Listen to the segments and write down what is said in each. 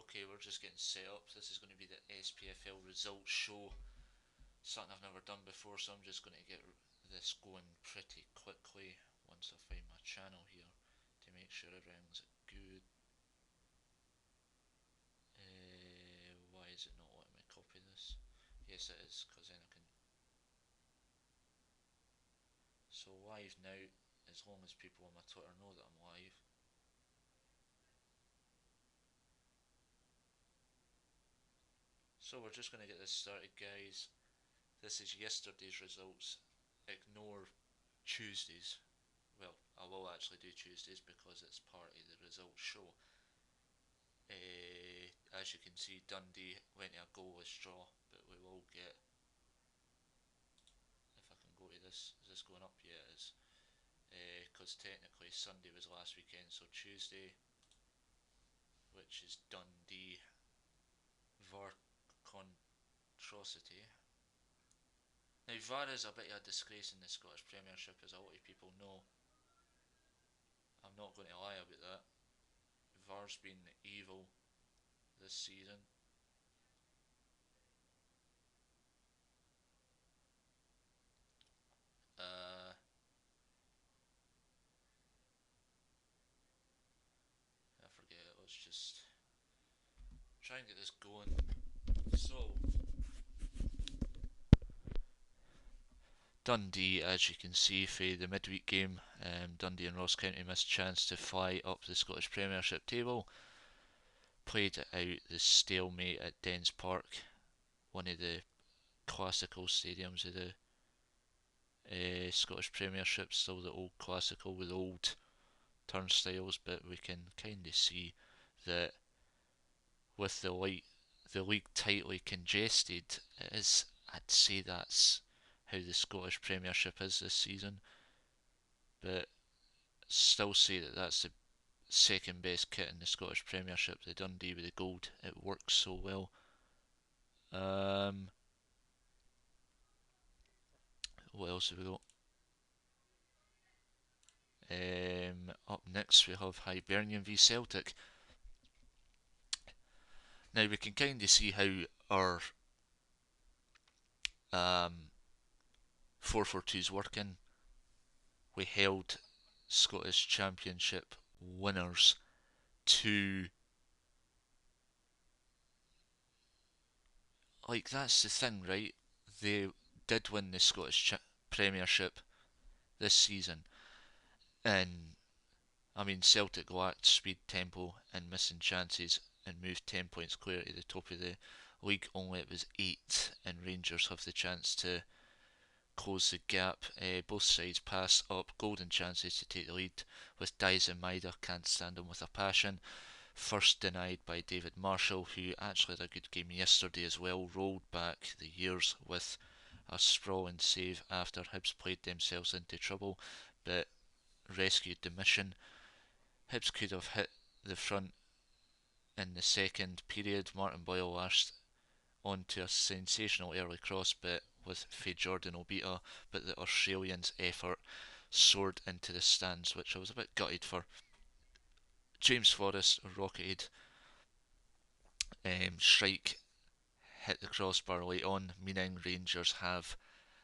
Okay, we're just getting set up. This is going to be the SPFL results show. Something I've never done before, so I'm just going to get this going pretty quickly once I find my channel here to make sure everything's good. Why is it not letting me copy this? Yes, it is, because then I can. So live now, as long as people on my Twitter know that I'm live. So we're just going to get this started, guys. This is yesterday's results. Ignore Tuesdays. Well, I will actually do Tuesdays because it's part of the results show. As you can see, Dundee went to a goalless draw, but we will get. If I can go to this, is this going up? Yeah, it is. Because technically Sunday was last weekend, so Tuesday, which is Dundee Varcontrosity. Now, VAR is a bit of a disgrace in the Scottish Premiership, as a lot of people know. I'm not going to lie about that. VAR's been evil this season. I forget it. Let's just try and get this going. So, Dundee, as you can see, for the midweek game, Dundee and Ross County missed chance to fly up the Scottish Premiership table. Played out the stalemate at Dens Park, one of the classical stadiums of the Scottish Premiership, still the old classical with old turnstiles, but we can kind of see that with the league tightly congested, it is. I'd say that's how the Scottish Premiership is this season, but still say that that's the second best kit in the Scottish Premiership. The Dundee with the gold, it works so well. What else have we got? Up next we have Hibernian v Celtic. Now we can kind of see how our 4-4-2 is working. We held Scottish Championship winners to, like, that's the thing, right? They did win the Scottish Premiership this season, and I mean Celtic lacked speed, tempo, and missing chances, and moved 10 points clear to the top of the league. Only it was 8, and Rangers have the chance to close the gap. Both sides pass up golden chances to take the lead, with Dies and Maida can't stand them with a passion. First denied by David Marshall, who actually had a good game yesterday as well, rolled back the years with a sprawling save after Hibs played themselves into trouble, but rescued the mission. Hibs could have hit the front in the second period. Martin Boyle lashed onto a sensational early cross, but with Faye Jordan Obita, but the Australians' effort soared into the stands, which I was a bit gutted for. James Forrest rocketed. Shrike hit the crossbar late on, meaning Rangers have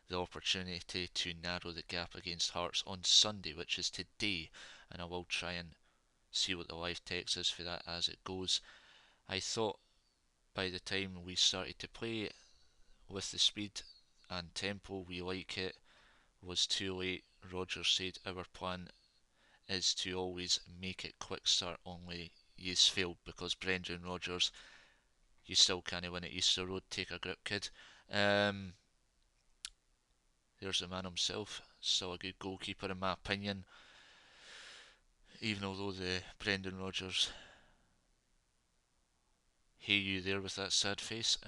the opportunity to narrow the gap against Hearts on Sunday, which is today, and I will try and see what the live text is for that as it goes. I thought by the time we started to play with the speed and tempo we like it was too late. Rodgers said our plan is to always make it quick start, only he's failed because Brendan Rodgers, you still can't win at Easter Road. Take a grip, kid. There's the man himself. Still a good goalkeeper in my opinion, even although the Brendan Rodgers, hey you there with that sad face.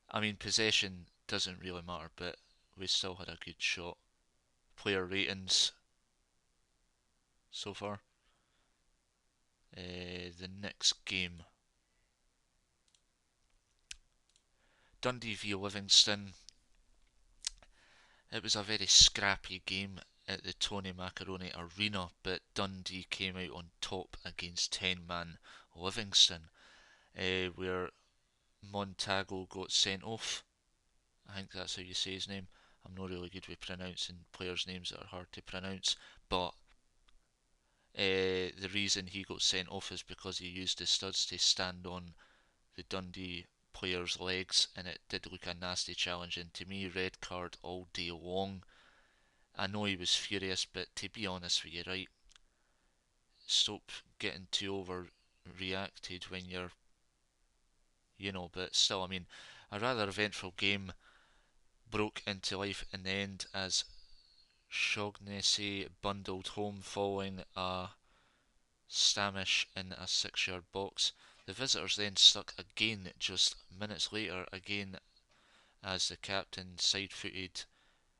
I mean, possession doesn't really matter, but we still had a good shot. Player ratings so far. The next game, Dundee v Livingston. It was a very scrappy game at the Tony Macaroni Arena, but Dundee came out on top against 10-man Livingston, where Montago got sent off. I think that's how you say his name. I'm not really good with pronouncing players' names that are hard to pronounce, but the reason he got sent off is because he used his studs to stand on the Dundee player's legs, and it did look a nasty challenge. And to me, red card all day long. I know he was furious, but to be honest with you, right, stop getting too overreacted when you're, but still, I mean, a rather eventful game broke into life in the end as Shaughnessy bundled home following a Stamish in a 6-yard box. The visitors then stuck again just minutes later, again as the captain side-footed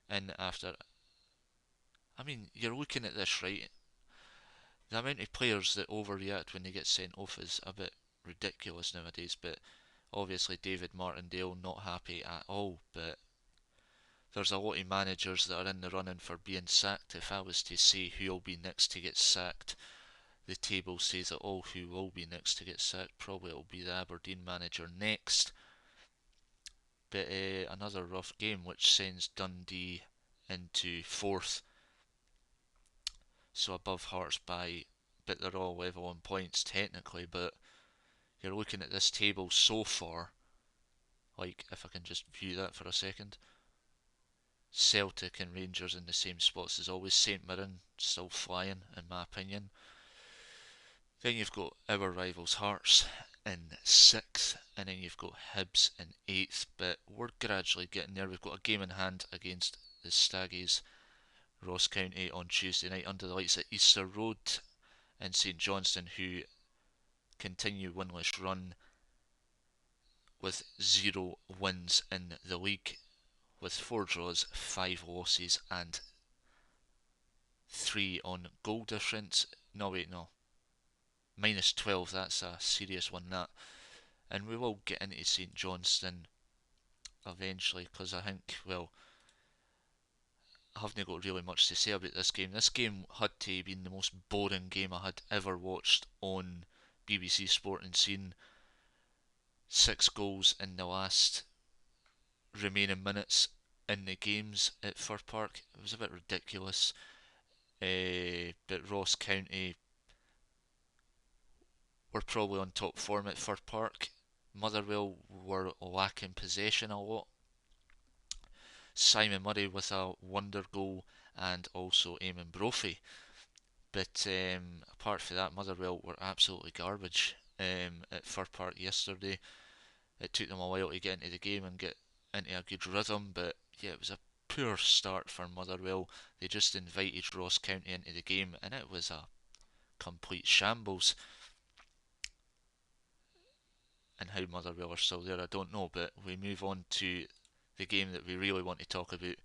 in after. I mean, you're looking at this, right? The amount of players that overreact when they get sent off is a bit ridiculous nowadays, but obviously David Martindale not happy at all, but there's a lot of managers that are in the running for being sacked. If I was to say who'll be next to get sacked, the table says that all who will be next to get sacked, probably it'll be the Aberdeen manager next. But another rough game which sends Dundee into fourth, so above Hearts by, but they're all level on points technically, but you're looking at this table so far, like if I can just view that for a second, Celtic and Rangers in the same spots as always, St Mirren still flying in my opinion. Then you've got our rivals Hearts in 6th, and then you've got Hibs in 8th, but we're gradually getting there. We've got a game in hand against the Staggies, Ross County, on Tuesday night under the lights at Easter Road in St Johnstone, who continue winless run with 0 wins in the league, with 4 draws, 5 losses, and 3 on goal difference. No, wait, no. Minus 12, that's a serious one, that. And we will get into St Johnstone eventually, because I think, well, I haven't got really much to say about this game. This game had to have been the most boring game I had ever watched on BBC Sport and Scene. 6 goals in the last remaining minutes in the games at Fir Park. It was a bit ridiculous. But Ross County were probably on top form at Fir Park. Motherwell were lacking possession a lot. Simon Murray with a wonder goal, and also Eamon Brophy. But apart from that, Motherwell were absolutely garbage at Fir Park yesterday. It took them a while to get into the game and get into a good rhythm, but yeah, it was a poor start for Motherwell. They just invited Ross County into the game, and it was a complete shambles. And how Motherwell are still there, I don't know, but we move on to the game that we really want to talk about.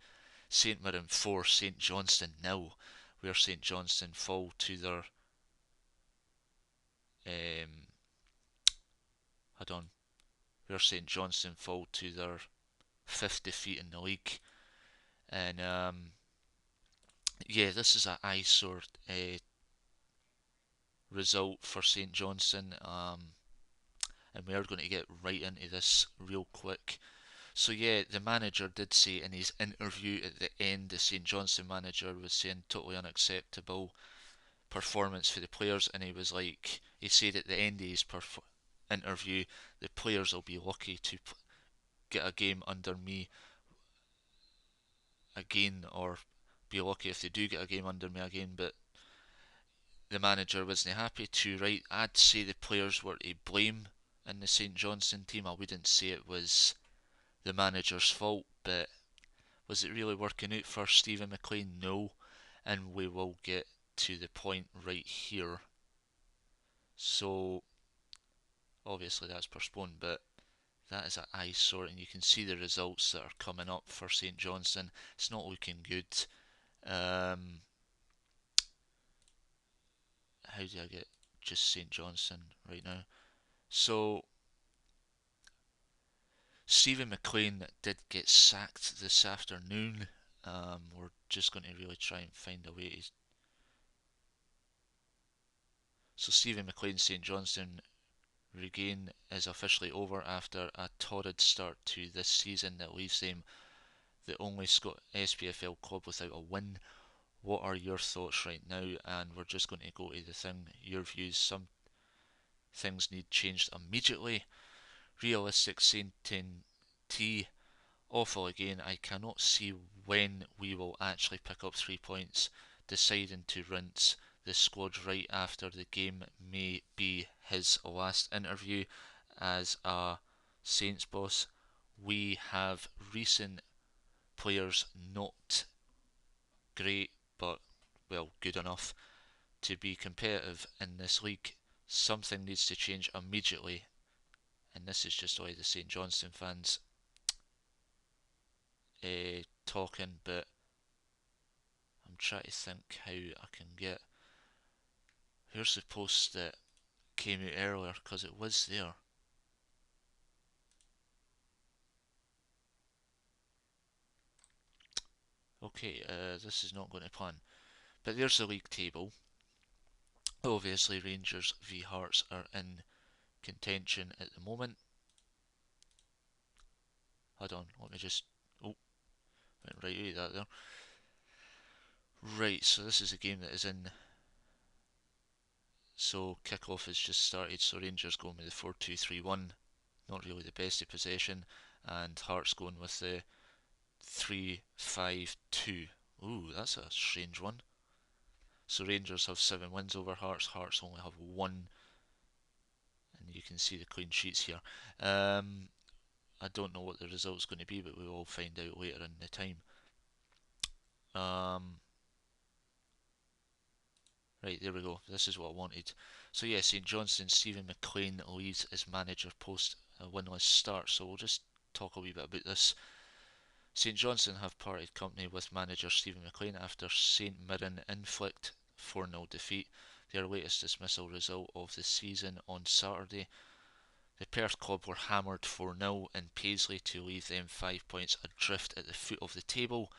St Mirren 4, St Johnstone 0, where St Johnstone fall to their hold on, where St Johnstone fall to their 5th defeat in the league. And yeah, this is an eyesore result for St Johnstone, and we are going to get right into this real quick. So yeah, the manager did say in his interview at the end, the St Johnstone manager was saying totally unacceptable performance for the players, and he said at the end of his interview, the players will be lucky to get a game under me again, or be lucky if they do get a game under me again, but the manager wasn't happy to. Right, I'd say the players were to blame in the St Johnstone team. I wouldn't say it was the manager's fault, but was it really working out for Stephen Mclean? No, and we will get to the point right here. So obviously that's postponed, but that is an eyesore, and you can see the results that are coming up for St Johnstone. It's not looking good. How do I get just St Johnstone right now? So Stephen Mclean did get sacked this afternoon. We're just going to really try and find a way to. So Stephen Mclean, St Johnstone, regain is officially over after a torrid start to this season that leaves them the only SPFL club without a win. What are your thoughts right now? And we're just going to go to the thing, your views. Some things need changed immediately. Realistic Saint T. Awful again. I cannot see when we will actually pick up 3 points. Deciding to rinse the squad right after the game may be his last interview as a Saints boss. We have recent players not great, but well, good enough to be competitive in this league. Something needs to change immediately, and this is just all the St Johnstone fans talking, but I'm trying to think how I can get. Here's the post that came out earlier because it was there. Okay, this is not going to plan, but there's the league table. Obviously, Rangers v Hearts are in contention at the moment. Hold on, let me just. Oh, went right out of that there. Right, so this is a game that is in. So kickoff has just started. So Rangers going with the 4-2-3-1, not really the best of possession, and Hearts going with the 3-5-2. Ooh, that's a strange one. So Rangers have 7 wins over Hearts. Hearts only have one, and you can see the clean sheets here. I don't know what the result's going to be, but we will find out later in the time. Right, there we go. This is what I wanted. So yeah, St Johnstone, Stephen Mclean leaves his manager post a winless start. So we'll just talk a wee bit about this. St Johnstone have parted company with manager Stephen Mclean after St Mirren inflict 4-0 defeat, their latest dismissal result of the season on Saturday. The Perth club were hammered 4-0 in Paisley to leave them 5 points adrift at the foot of the table.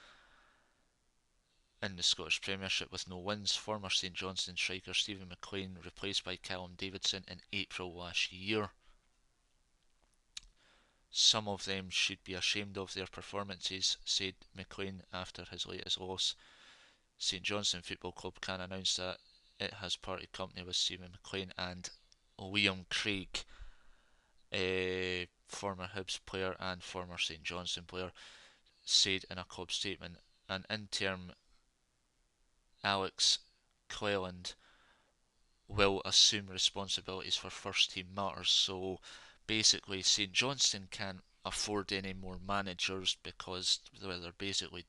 In the Scottish Premiership with no wins, former St Johnstone striker Stephen Mclean replaced by Callum Davidson in April last year. Some of them should be ashamed of their performances, said Mclean after his latest loss. St Johnstone Football Club can announce that it has parted company with Stephen Mclean and Liam Craig, a former Hibs player and former St Johnstone player, said in a club statement. An interim Alex Cleland will assume responsibilities for first team matters. So basically, St Johnstone can't afford any more managers because they're basically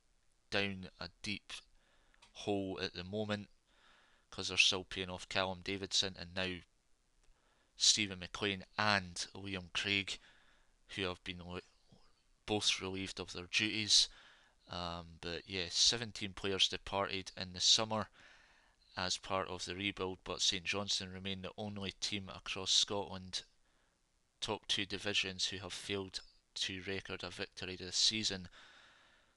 down a deep hole at the moment because they're still paying off Callum Davidson and now Stephen Mclean and Liam Craig, who have been both relieved of their duties. But yeah, 17 players departed in the summer as part of the rebuild, but St Johnstone remain the only team across Scotland top two divisions who have failed to record a victory this season.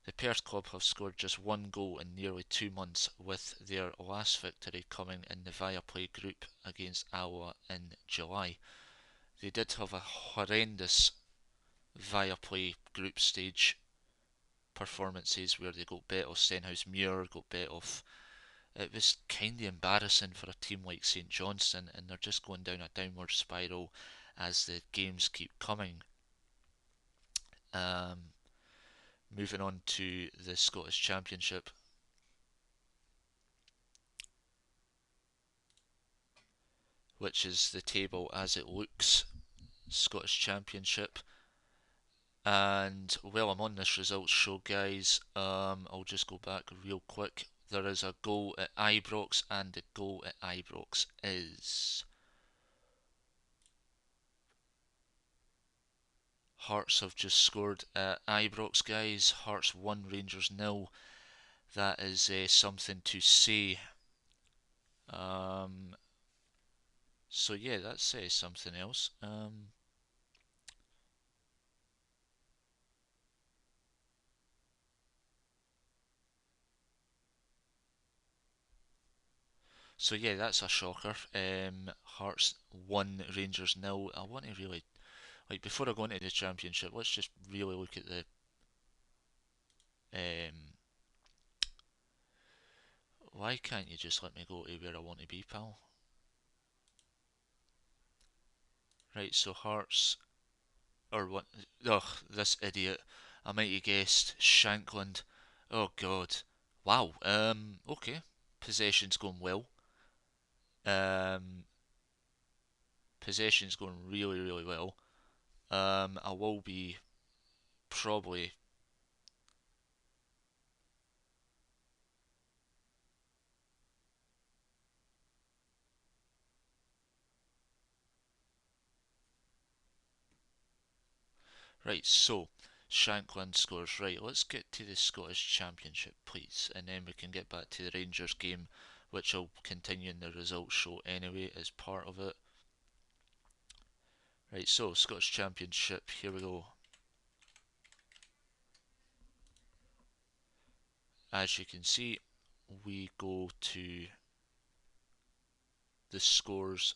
The Perth club have scored just one goal in nearly 2 months, with their last victory coming in the Viaplay group against Alloa in July. They did have a horrendous Viaplay group stage performances where they got bet off Stenhousemuir, got bet off. It was kind of embarrassing for a team like St Johnstone, and they're just going down a downward spiral as the games keep coming. Moving on to the Scottish Championship. Which is the table as it looks. Scottish Championship. And while I'm on this results show, guys, I'll just go back real quick. There is a goal at Ibrox, and the goal at Ibrox is Hearts have just scored at Ibrox, guys. Hearts 1, Rangers 0. That is something to say. So yeah, that's something else. So yeah, that's a shocker. Hearts 1, Rangers nil. I want to really, like, before I go into the championship, let's just really look at the um. Why can't you just let me go to where I want to be, pal? Right, so Hearts or what? Ugh, this idiot. I might have guessed Shankland. Oh God. Wow. Okay. Possession's going well. Um, possession's going really, really well. I will be probably right. So Shankland scores. Right. Let's get to the Scottish Championship, please, and then we can get back to the Rangers game, which will continue in the results show anyway as part of it. Right. So Scottish Championship. Here we go. As you can see, we go to the scores.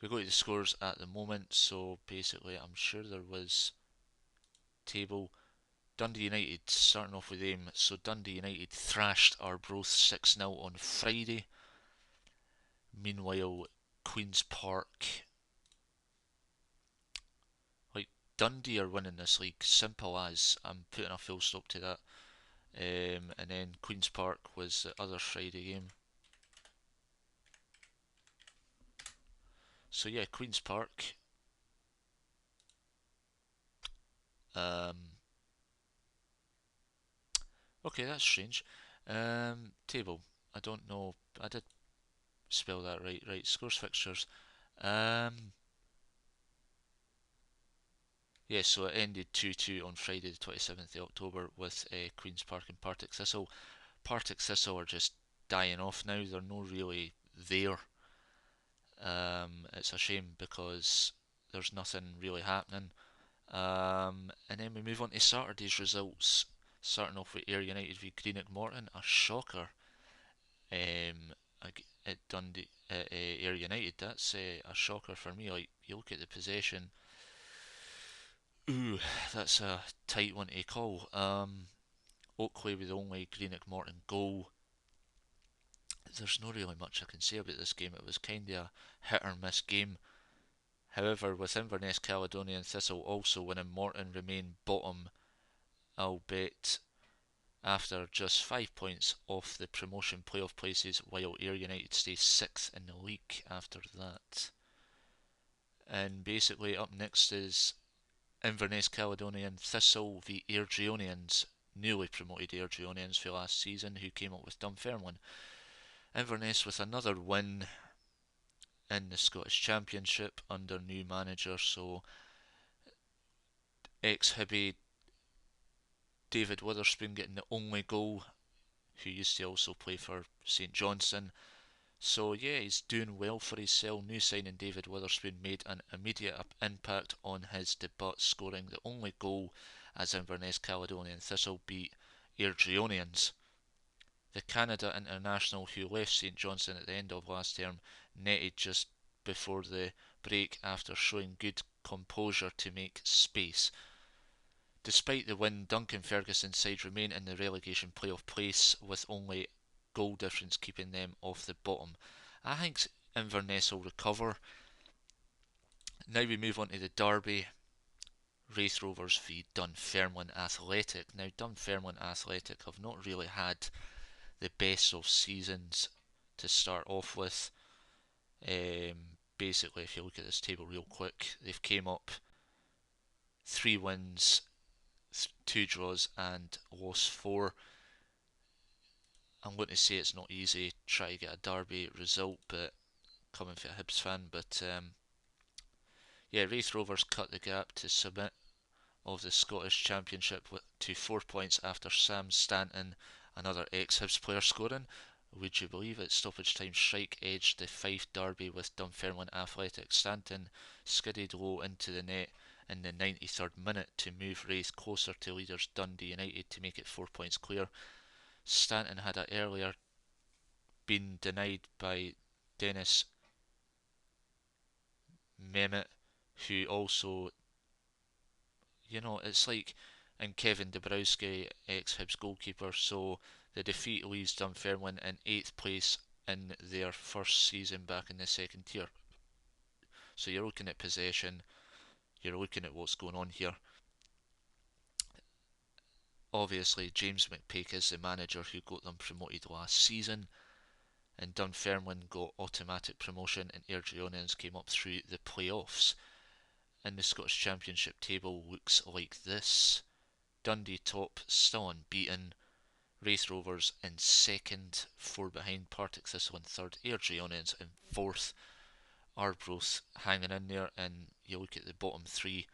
We go to the scores at the moment. So basically, I'm sure there was table. Dundee United starting off with them. So Dundee United thrashed Arbroath 6-0 on Friday. Meanwhile, Queen's Park, like, Dundee are winning this league. Simple as. I'm putting a full stop to that. And then Queen's Park was the other Friday game. So yeah, Queen's Park. Um, okay, that's strange. Table. I don't know. I did spell that right. Right. Scores fixtures. Um, yeah, so it ended 2-2 on Friday the 27th of October with Queen's Park and Partick Thistle. Partick Thistle are just dying off now. They're not really there. It's a shame because there's nothing really happening. And then we move on to Saturday's results. Starting off with Ayr United v Greenock Morton, a shocker. At Dundee, Ayr United, that's a shocker for me. Like, you look at the possession. Ooh, that's a tight one to call. Oakley with the only Greenock Morton goal. There's not really much I can say about this game. It was kind of a hit or miss game. However, with Inverness, Caledonia and Thistle also winning, Morton remain bottom, albeit after just 5 points off the promotion playoff places, while Ayr United stay sixth in the league after that. And basically, up next is Inverness, Caledonia and Thistle v Airdrieonians, newly promoted Airdrieonians for last season, who came up with Dunfermline. Inverness with another win in the Scottish Championship under new manager, so ex-Hibby David Witherspoon getting the only goal, who used to also play for St Johnstone. So yeah, he's doing well for himself. New signing David Witherspoon made an immediate impact on his debut, scoring the only goal as Inverness, Caledonia and Thistle beat Airdrieonians. The Canada international who left St Johnstone at the end of last term netted just before the break after showing good composure to make space. Despite the win, Duncan Ferguson's side remain in the relegation playoff place with only goal difference keeping them off the bottom. I think Inverness will recover. Now we move on to the derby. Raith Rovers v Dunfermline Athletic. Now Dunfermline Athletic have not really had the best of seasons to start off with. Basically, if you look at this table real quick, they've came up 3 wins, 2 draws, and lost 4. I'm going to say it's not easy try to get a derby result, but coming from a Hibs fan, but yeah, Raith Rovers cut the gap to summit of the Scottish Championship to 4 points after Sam Stanton, another ex-Hibs player, scoring. Would you believe it? Stoppage time strike edged the Fife derby with Dunfermline Athletic. Stanton skidded low into the net in the 93rd minute to move Raith closer to leaders Dundee United to make it 4 points clear. Stanton had it earlier, been denied by Dennis Mehmet, who also, it's like, and Kevin Dabrowski, ex-Hibs goalkeeper, so the defeat leaves Dunfermline in 8th place in their first season back in the second tier. So you're looking at possession, you're looking at what's going on here. Obviously, James McPake is the manager who got them promoted last season, and Dunfermline got automatic promotion, and Airdrieonians came up through the playoffs. And the Scottish Championship table looks like this: Dundee top, still unbeaten. Raith Rovers in second, 4 behind. Partick Thistle in third. Airdrieonians in fourth. Arbroath hanging in there, and you look at the bottom 3,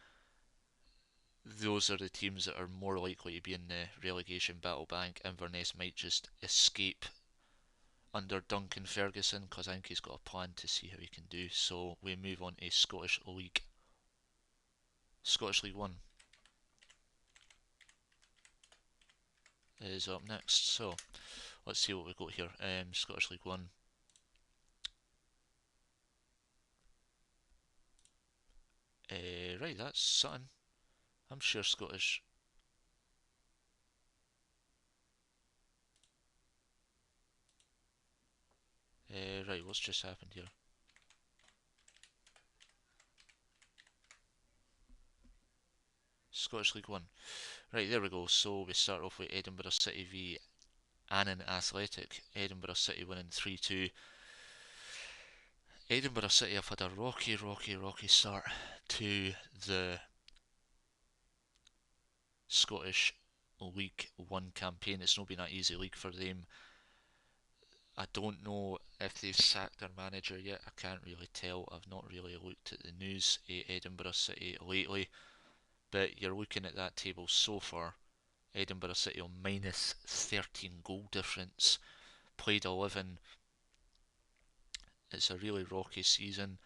those are the teams that are more likely to be in the relegation battle bank. Inverness might just escape under Duncan Ferguson, because I think he's got a plan to see how he can do. So we move on to Scottish League. Scottish League 1 is up next. So let's see what we've got here. Scottish League 1. Right, that's Sutton. I'm sure Scottish. Right, what's just happened here? Scottish League 1. Right, there we go. So we start off with Edinburgh City v Annan Athletic. Edinburgh City winning 3-2. Edinburgh City have had a rocky start to the Scottish League 1 campaign. It's not been an easy league for them. I don't know if they've sacked their manager yet. I can't really tell. I've not really looked at the news at Edinburgh City lately. But you're looking at that table so far. Edinburgh City on minus 13 goal difference. Played 11. It's a really rocky season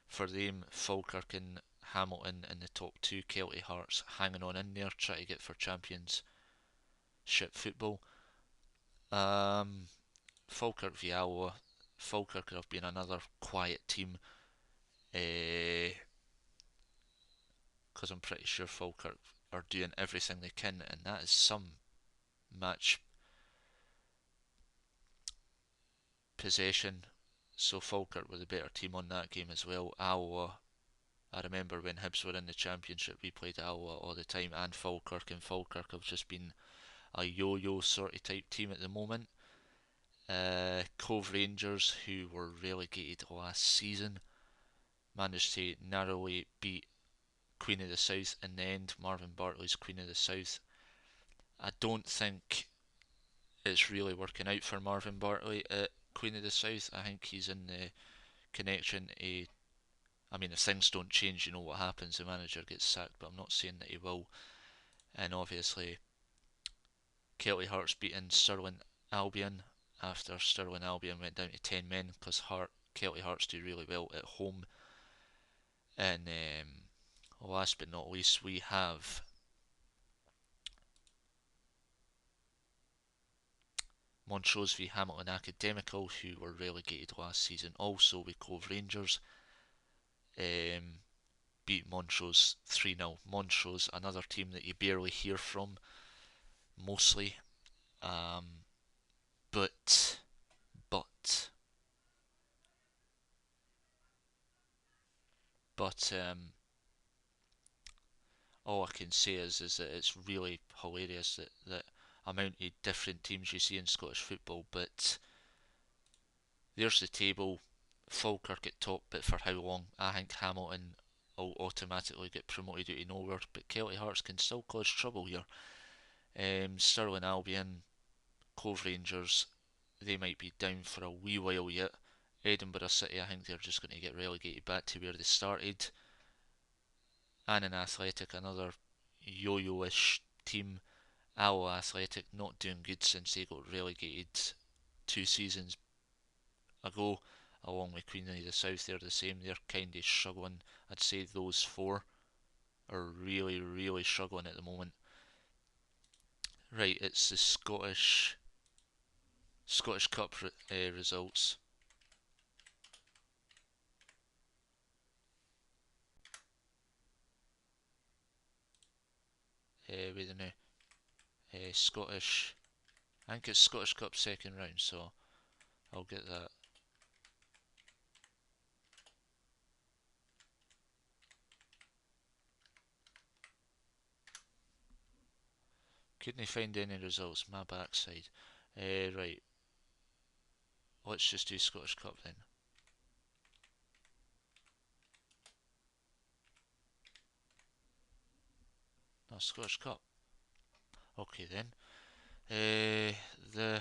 for them. Falkirk and Hamilton in the top 2. Kelty Hearts hanging on in there, trying to get for Championship football. Falkirk v Alloa. Falkirk have been another quiet team, because I'm pretty sure Falkirk are doing everything they can, and that is some match possession. So Falkirk were the better team on that game as well. Alloa, I remember when Hibs were in the Championship, we played Alloa all the time, and Falkirk have just been a yo-yo sort of type team at the moment. Cove Rangers, who were relegated last season, managed to narrowly beat Queen of the South in the end. Marvin Bartley's Queen of the South. I don't think it's really working out for Marvin Bartley at Queen of the South. I think he's in the connection to. I mean, if things don't change, you know what happens. The manager gets sacked, but I'm not saying that he will. And obviously, Kelty Hearts beating Stirling Albion after Stirling Albion went down to 10 men, because Kelty Hearts do really well at home. And last but not least, we have Montrose v Hamilton Academical, who were relegated last season also with Cove Rangers. Beat Montrose 3-0. Montrose, another team that you barely hear from, mostly. Um, but, but, but, all I can say is that it's really hilarious that amount of different teams you see in Scottish football. But there's the table. Falkirk at top, but for how long? I think Hamilton will automatically get promoted out of nowhere, but Kelty Hearts can still cause trouble here. Stirling Albion, Cove Rangers, they might be down for a wee while yet. Edinburgh City, I think they're just going to get relegated back to where they started. Annan Athletic, another yo-yo-ish team. Alloa Athletic, not doing good since they got relegated 2 seasons ago. Along with Queen of the South, they're the same. They're kind of struggling. I'd say those 4 are really struggling at the moment. Right, it's the Scottish Scottish Cup results. Wait a minute. Scottish. I think it's Scottish Cup second round, so I'll get that. Couldn't find any results. My backside. Right. Let's just do Scottish Cup then. No, Scottish Cup. Okay then. The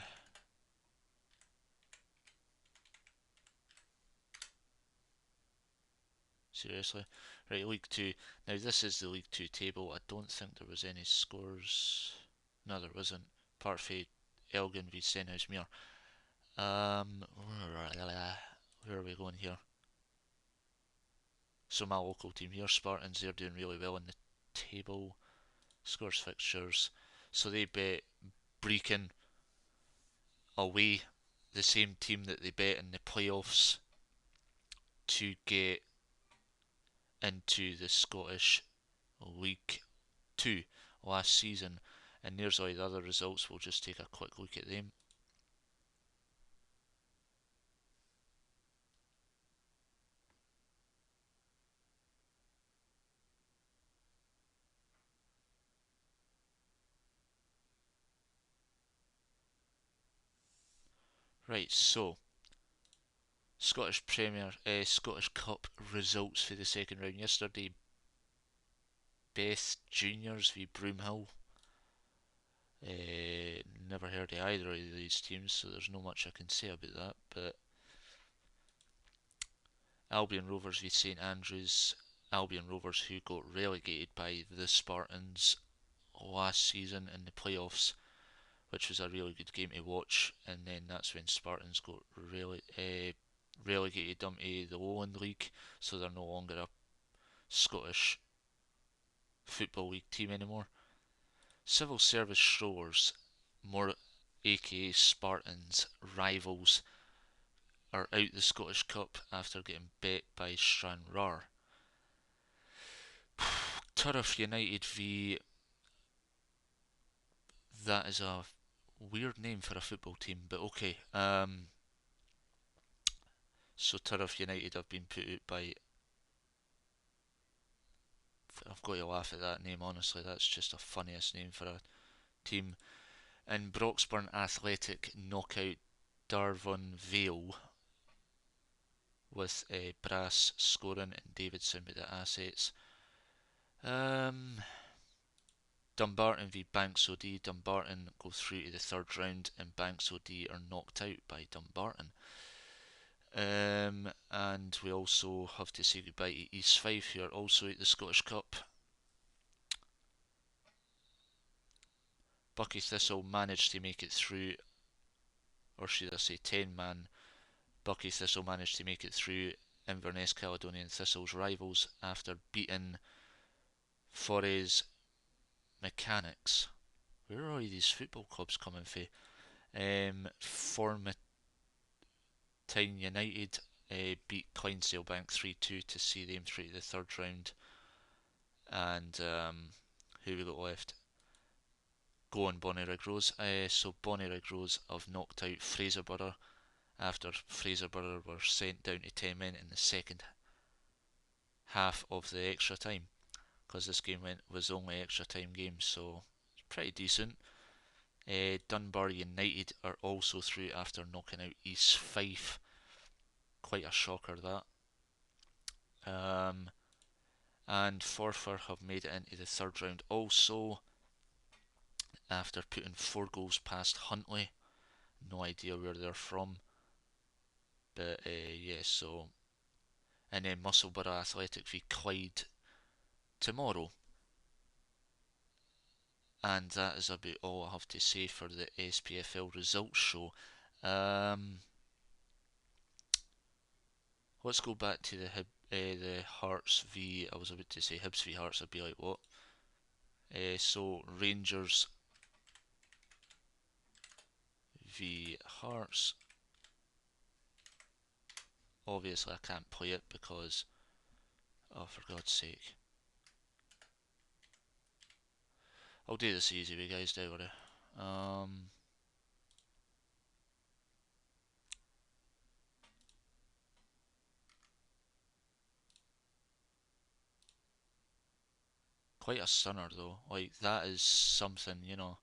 Seriously? Right, League 2. Now this is the League 2 table. I don't think there was any scores. No, there wasn't. Apart from Elgin v Stenhousemuir. Where are we going here? So my local team here, Spartans, they're doing really well in the table. Scores fixtures. So they bet Brecon away, the same team that they bet in the playoffs to get into the Scottish League 2 last season. And there's all the other results. We'll just take a quick look at them. Right, so Scottish Cup results for the second round yesterday. Beth Juniors v Broomhill. Never heard of either of these teams, so there's not much I can say about that. But Albion Rovers v St Andrews. Albion Rovers, who got relegated by the Spartans last season in the playoffs, which was a really good game to watch. And then that's when Spartans got relegated them to the Lowland League, so they're no longer a Scottish Football League team anymore. Civil Service Showers, more aka Spartans, rivals, are out the Scottish Cup after getting bet by Stranraer. Turriff United v. That is a weird name for a football team, but okay. So Turriff United have been put out by. I've got to laugh at that name, honestly. That's just the funniest name for a team. And Broxburn Athletic knock out Darvon Vale with Brass scoring and Davidson with the assets. Dumbarton v Banks OD. Dumbarton go through to the third round, and Banks OD are knocked out by Dumbarton. And we also have to say goodbye to East Fife, who are also at the Scottish Cup. Buckie Thistle managed to make it through, or should I say 10-man. Buckie Thistle managed to make it through Inverness Caledonian Thistle's rivals after beating Forres Mechanics. Where are all these football clubs coming from? Formatine United beat Clydesdale Bank 3-2 to see them through to the third round. And who we got left? Go on Bonnyrigg Rose. So Bonnyrigg Rose have knocked out Fraserburgh after Fraserburgh were sent down to 10 men in the second half of the extra time, because this game was only extra time game, so it's pretty decent. Dunbar United are also through after knocking out East Fife. Quite a shocker that. And Forfar have made it into the third round also after putting 4 goals past Huntly. No idea where they're from. But yeah, so. And then Musselburgh Athletic v Clyde tomorrow. And that is about all I have to say for the SPFL results show. Let's go back to the Hearts v. I was about to say Hibs v Hearts. I'd be like, what? So Rangers v Hearts. Obviously I can't play it because, oh for God's sake. I'll do this easy way guys, don't worry. Quite a stunner though, like that is something, you know.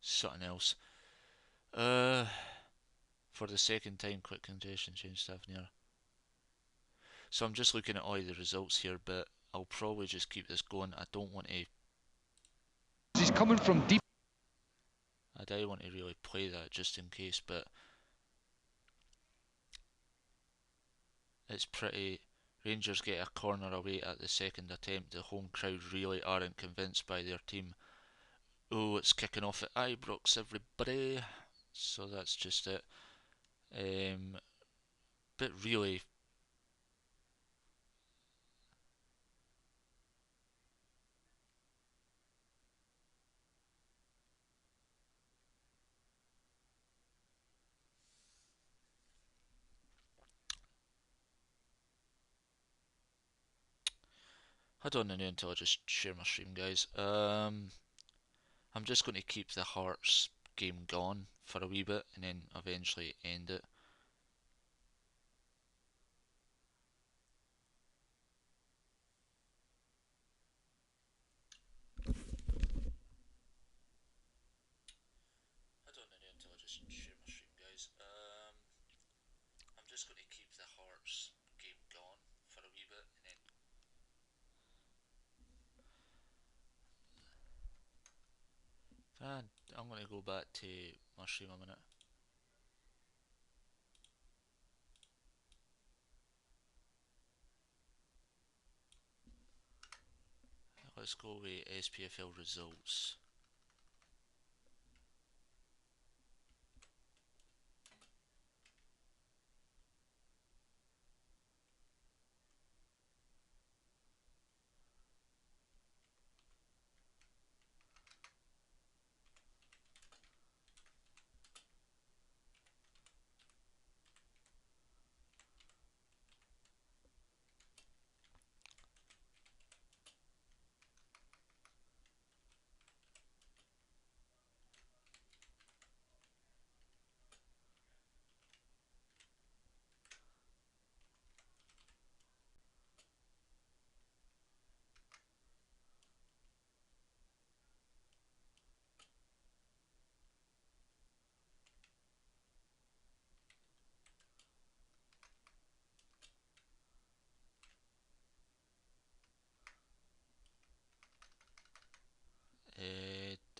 Something else. For the second time, quick congestion change staff near. So I'm just looking at all the results here, but I'll probably just keep this going. I don't want to. He's coming from deep. I don't want to really play that just in case, but it's pretty. Rangers get a corner away at the second attempt. The home crowd really aren't convinced by their team. Oh, it's kicking off at Ibrox, everybody. So that's just it. But really, hold on a minute until I just share my stream, guys. I'm just going to keep the Hearts game going for a wee bit and then eventually end it. Hold on a minute until I just share my stream, guys. I'm just going to keep the Hearts game going for a wee bit and then. I'm going to go back to my stream a minute. Let's go with SPFL results.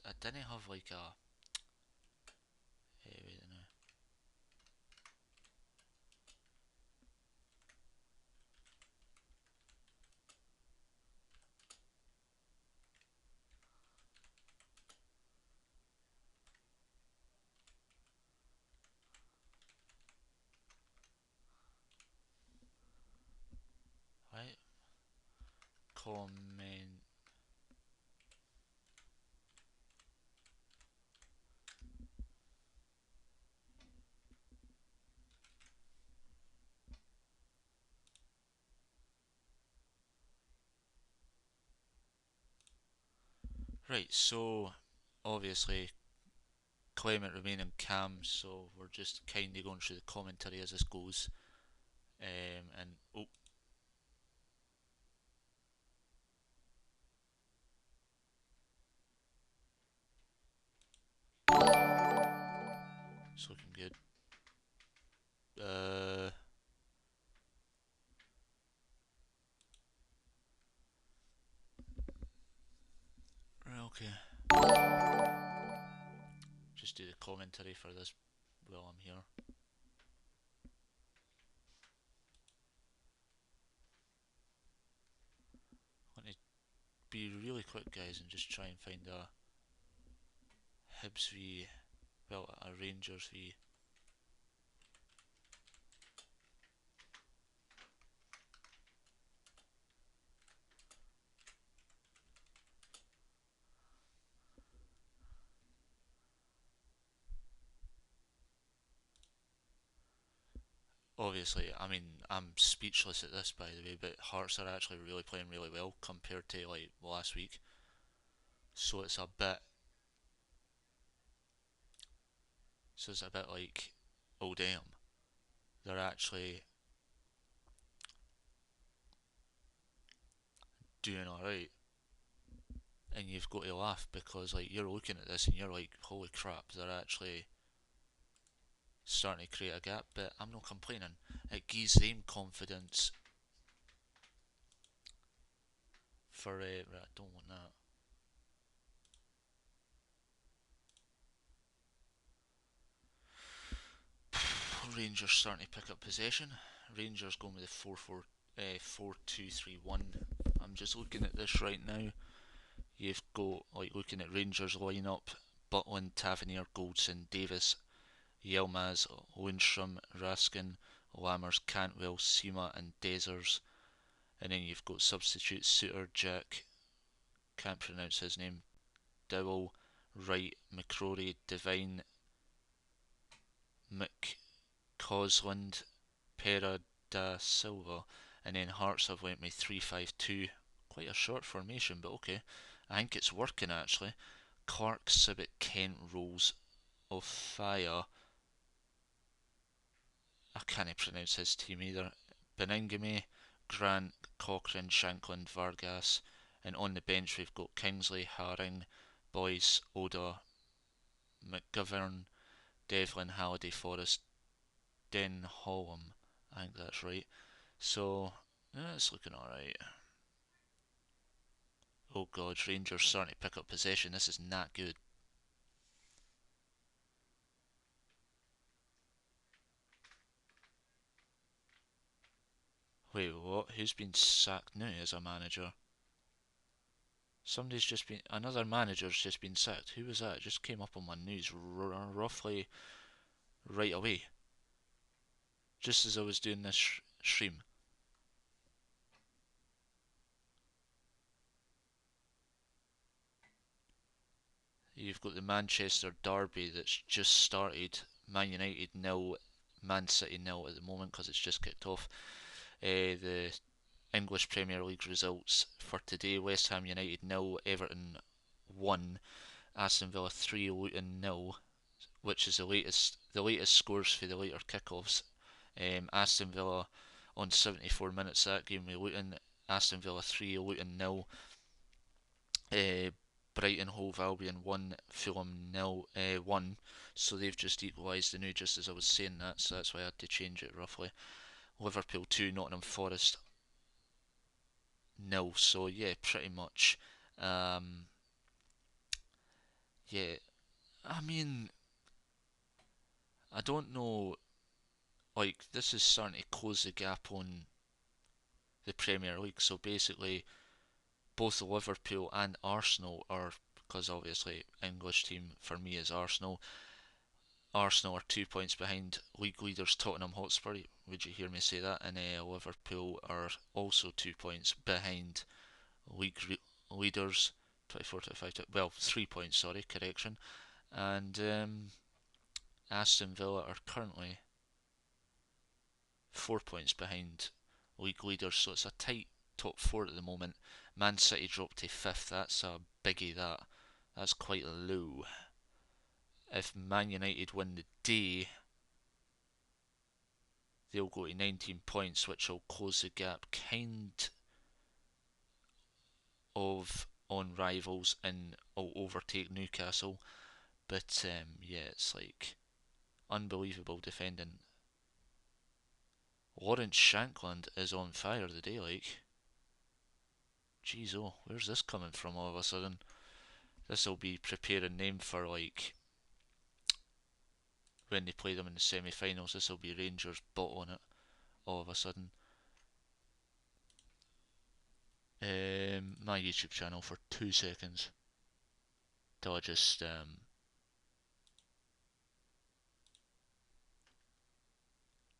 I didn't have like a. Wait a minute. Right. Comment. Right, so obviously Clement remaining calm, so we're just kind of going through the commentary as this goes. And oh, it's looking good. Right, okay. Just do the commentary for this while I'm here. I want to be really quick, guys, and just try and find a Hibs v. Well, a Rangers v. obviously, I mean, I'm speechless at this, by the way, but Hearts are actually really playing really well compared to like last week. So it's a bit, so it's a bit like, oh damn, they're actually doing all right, and you've got to laugh because like you're looking at this and you're like, holy crap, they're actually starting to create a gap. But I'm not complaining. It gives them confidence for. Right, I don't want that. Rangers starting to pick up possession. Rangers going with the 4-2-3-1. I'm just looking at this right now. You've got, like, looking at Rangers lineup: Butland, Tavernier, Goldson, Davis, Yilmaz, Lundstrom, Raskin, Lammers, Cantwell, Sema, and Dezers. And then you've got substitutes: Suter, Jack, can't pronounce his name, Dowell, Wright, McCrory, Devine, McCausland, Pera da Silva. And then Hearts have went with 3-5-2. Quite a short formation, but okay. I think it's working actually. Clark, Sibbett, Kent, Rose, Ofaya. I can't pronounce his team either. Beningame, Grant, Cochrane, Shankland, Vargas. And on the bench we've got Kingsley, Haring, Boyce, Oda, McGovern, Devlin, Halliday, Forrest, Den Holm. I think that's right. So, yeah, it's looking alright. Oh god, Rangers starting to pick up possession. This is not good. Wait, what? Who's been sacked now as a manager? Somebody's just been. Another manager's just been sacked. Who was that? It just came up on my news roughly right away. Just as I was doing this stream. You've got the Manchester Derby that's just started. Man United nil, Man City nil at the moment because it's just kicked off. The English Premier League results for today: West Ham United nil, Everton 1, Aston Villa 3, Luton nil, which is the latest scores for the later kickoffs. Aston Villa on 74 minutes that game with Luton. Aston Villa 3, Luton nil. Brighton Hove Albion 1, Fulham 1. So they've just equalised the new just as I was saying that, so that's why I had to change it roughly. Liverpool 2, Nottingham Forest 0. So yeah, pretty much. Um, yeah, I mean, I don't know. Like, this is starting to close the gap on the Premier League. So basically, both Liverpool and Arsenal are, because obviously English team for me is Arsenal. Arsenal are 2 points behind league leaders Tottenham Hotspur. Would you hear me say that? And Liverpool are also 2 points behind league leaders 24, 25. Well, 3 points. Sorry, correction. And Aston Villa are currently 4 points behind league leaders. So it's a tight top four at the moment. Man City dropped to fifth. That's a biggie. That's quite low. If Man United win the day, they'll go to 19 points, which will close the gap kind of on rivals and will overtake Newcastle. But yeah, it's like unbelievable defending. Lawrence Shankland is on fire today, like. Jeez, oh, where's this coming from all of a sudden? This'll be preparing name for like when they play them in the semi-finals. This'll be Rangers bottling it all of a sudden. My YouTube channel for 2 seconds till I just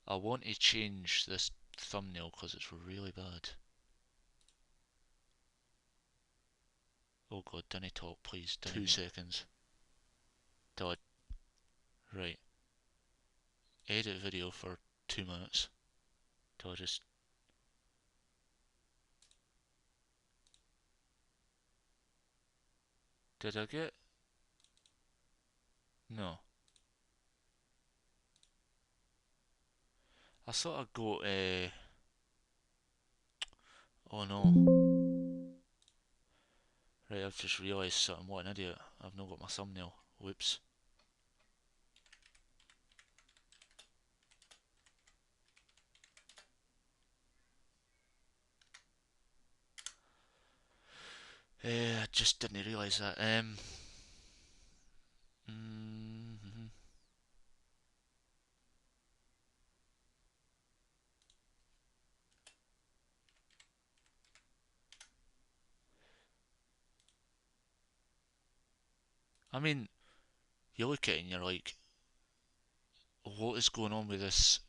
I want to change this thumbnail because it's really bad. Oh god, didn't talk, please. 2 seconds. Till I, right. Edit video for 2 minutes. Do I just... Did I get... No. I thought I got oh no. Right, I've just realised something. What an idiot. I've not got my thumbnail. Whoops. I just didn't realise that. Mm-hmm. I mean, you look at it and you're like, what is going on with this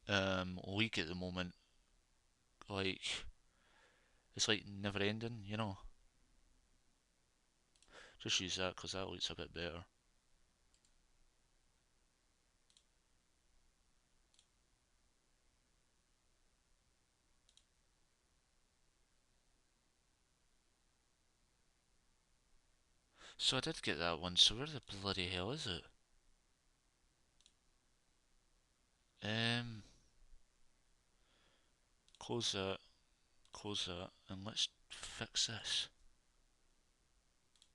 league at the moment? Like, it's like never ending, you know? Just use that because that looks a bit better. So I did get that one, so where the bloody hell is it? Um, close that, and let's fix this.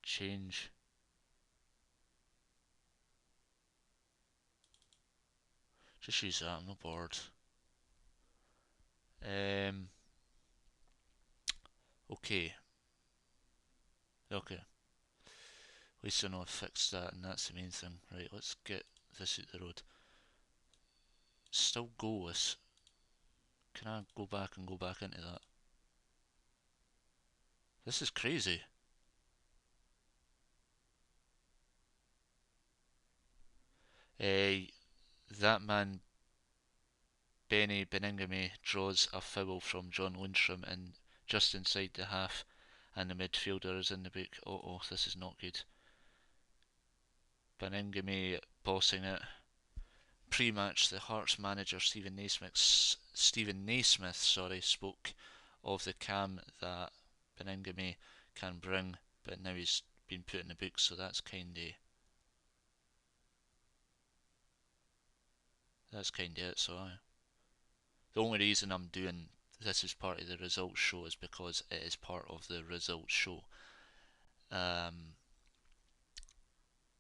Change. Just use that, I'm not bored. Okay. Okay. At least I know I fixed that, and that's the main thing. Right, let's get this out the road. Still goalless. Can I go back and go back into that? This is crazy. That man, Benny Beningame, draws a foul from John Lundstrom and just inside the half, and the midfielder is in the book. Oh, this is not good. Beningame bossing it. Pre-match, the Hearts manager Stephen Naismith, spoke of the calm that Beningame can bring, but now he's been put in the book, so that's kinda it. So the only reason I'm doing this as part of the results show is because it is part of the results show.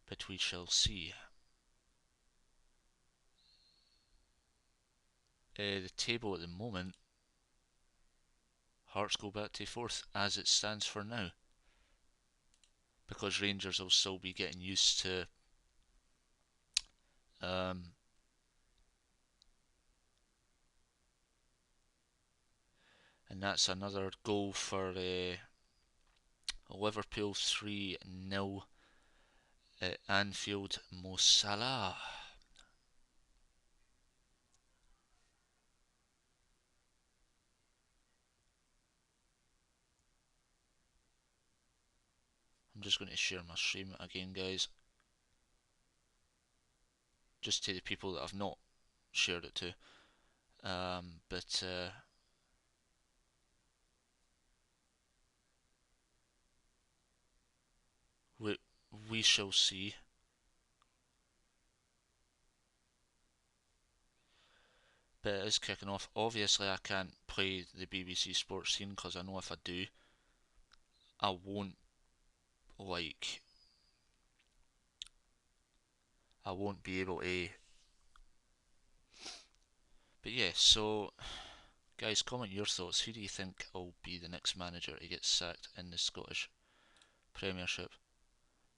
But we shall see. The table at the moment, Hearts go back to fourth as it stands for now, because Rangers will still be getting used to and that's another goal for Liverpool 3-0 at Anfield. Mo Salah. I'm just going to share my stream again, guys. Just to the people that I've not shared it to. But we shall see. But it is kicking off. Obviously, I can't play the BBC Sports scene because I know if I do, I won't like. I won't be able to. But yeah, so guys, comment your thoughts. Who do you think will be the next manager to get sacked in the Scottish Premiership?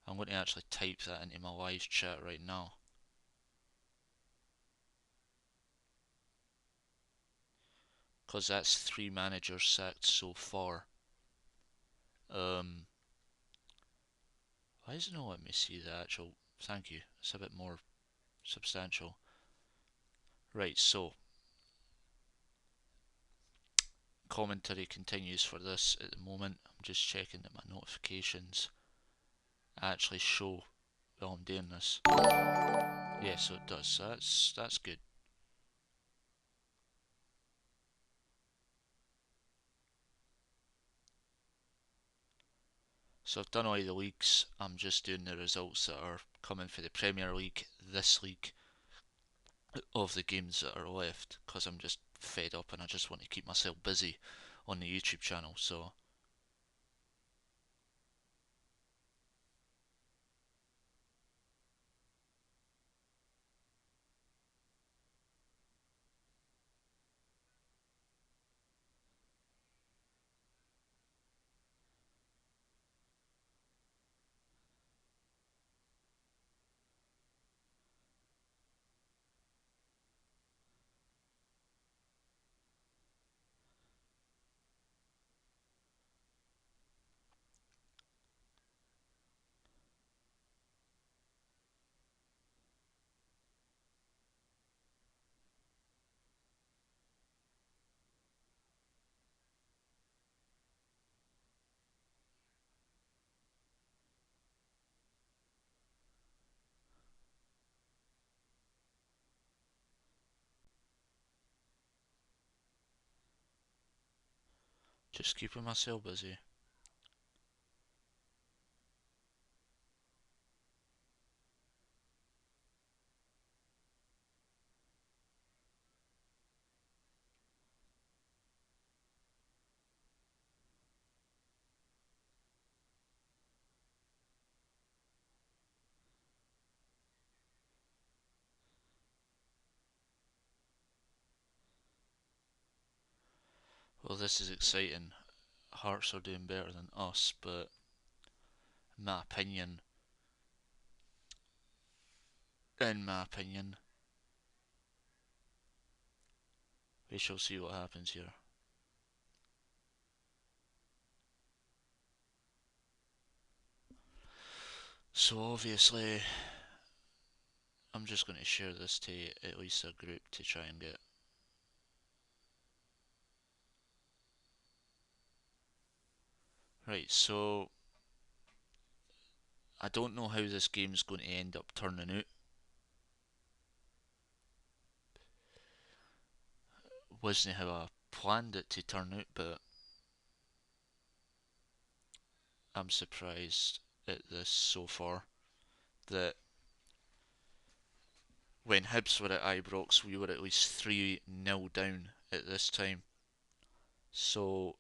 I'm going to actually type that into my live chat right now. Because that's 3 managers sacked so far. Why does it not let me see the actual... Thank you, it's a bit more substantial. Right, so commentary continues for this at the moment. I'm just checking that my notifications actually show while I'm doing this. Yeah, so it does. So that's good. So I've done all the leagues. I'm just doing the results that are coming for the Premier League, this league, of the games that are left, because I'm just fed up and I just want to keep myself busy on the YouTube channel. So just keeping myself busy. Well, this is exciting. Hearts are doing better than us, but in my opinion, we shall see what happens here. So obviously, I'm just going to share this to at least a group to try and get. Right, so I don't know how this game's going to end up turning out. Wasn't how I planned it to turn out, but I'm surprised at this so far. That when Hibs were at Ibrox, we were at least 3-0 down at this time. So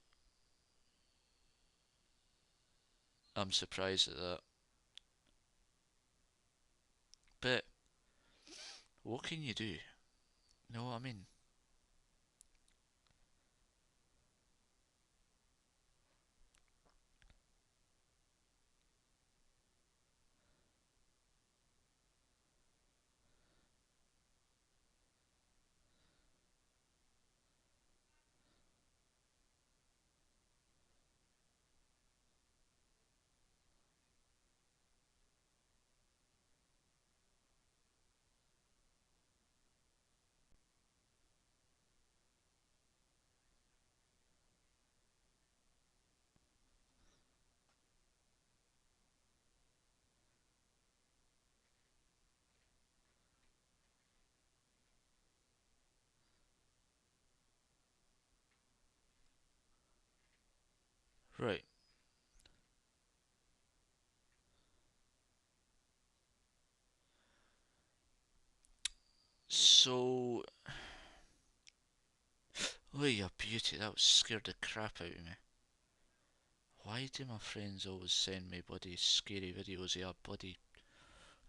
I'm surprised at that. But what can you do? You know what I mean? Right. So, oh, you beauty, that scared the crap out of me. Why do my friends always send me bloody scary videos of a bloody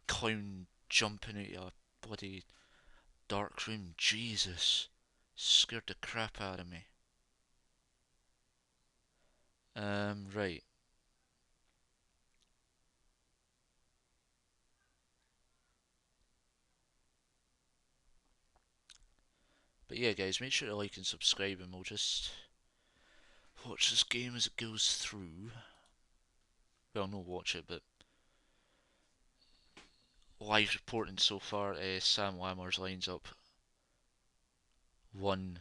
clown jumping out of a bloody dark room? Jesus. Scared the crap out of me. Right. But yeah, guys, make sure to like and subscribe, and we'll just watch this game as it goes through. Well, not watch it, but live reporting so far. Sam Lammer's lines up one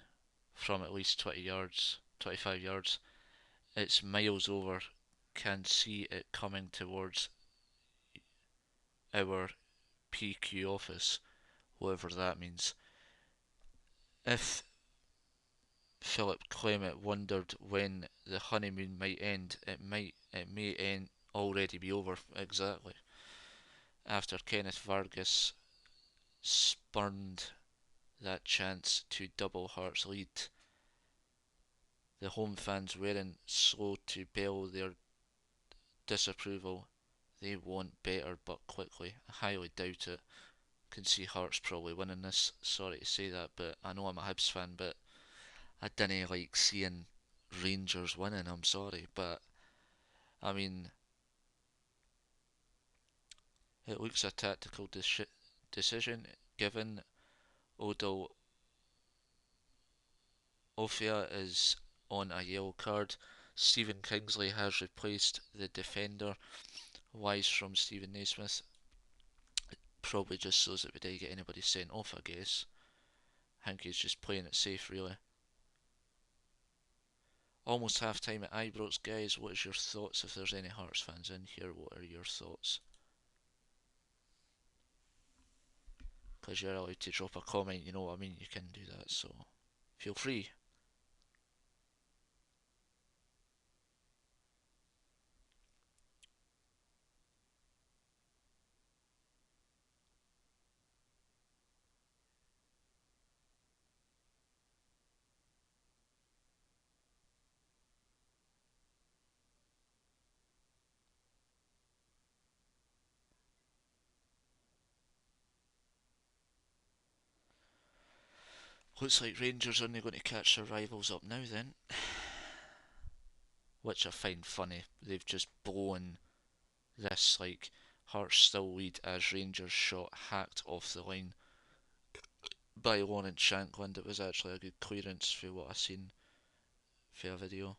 from at least 20 yards, 25 yards. It's miles over. Can see it coming towards our PQ office, whatever that means. If Philip Clement wondered when the honeymoon might end, it may end already be over. Exactly. After Kenneth Vargas spurned that chance to double Hearts' lead, the home fans weren't slow to bail their disapproval. They want better, but quickly. I highly doubt it. Can see Hearts probably winning this. Sorry to say that, but I know I'm a Hibs fan, but I didn't like seeing Rangers winning. I'm sorry, but I mean, it looks a tactical decision given Odell Ofia is on a yellow card. Stephen Kingsley has replaced the defender. Wise from Stephen Naismith. Probably just so that we didn't get anybody sent off, I guess. I think he's just playing it safe, really. Almost half time at Ibrox, guys. What is your thoughts? If there's any Hearts fans in here, what are your thoughts? Because you're allowed to drop a comment, you know what I mean? You can do that, so feel free. Looks like Rangers are only going to catch their rivals up now then, which I find funny. They've just blown this, like, Hearts still lead as Rangers shot hacked off the line by Lawrence Shankland. It was actually a good clearance for what I seen for a video.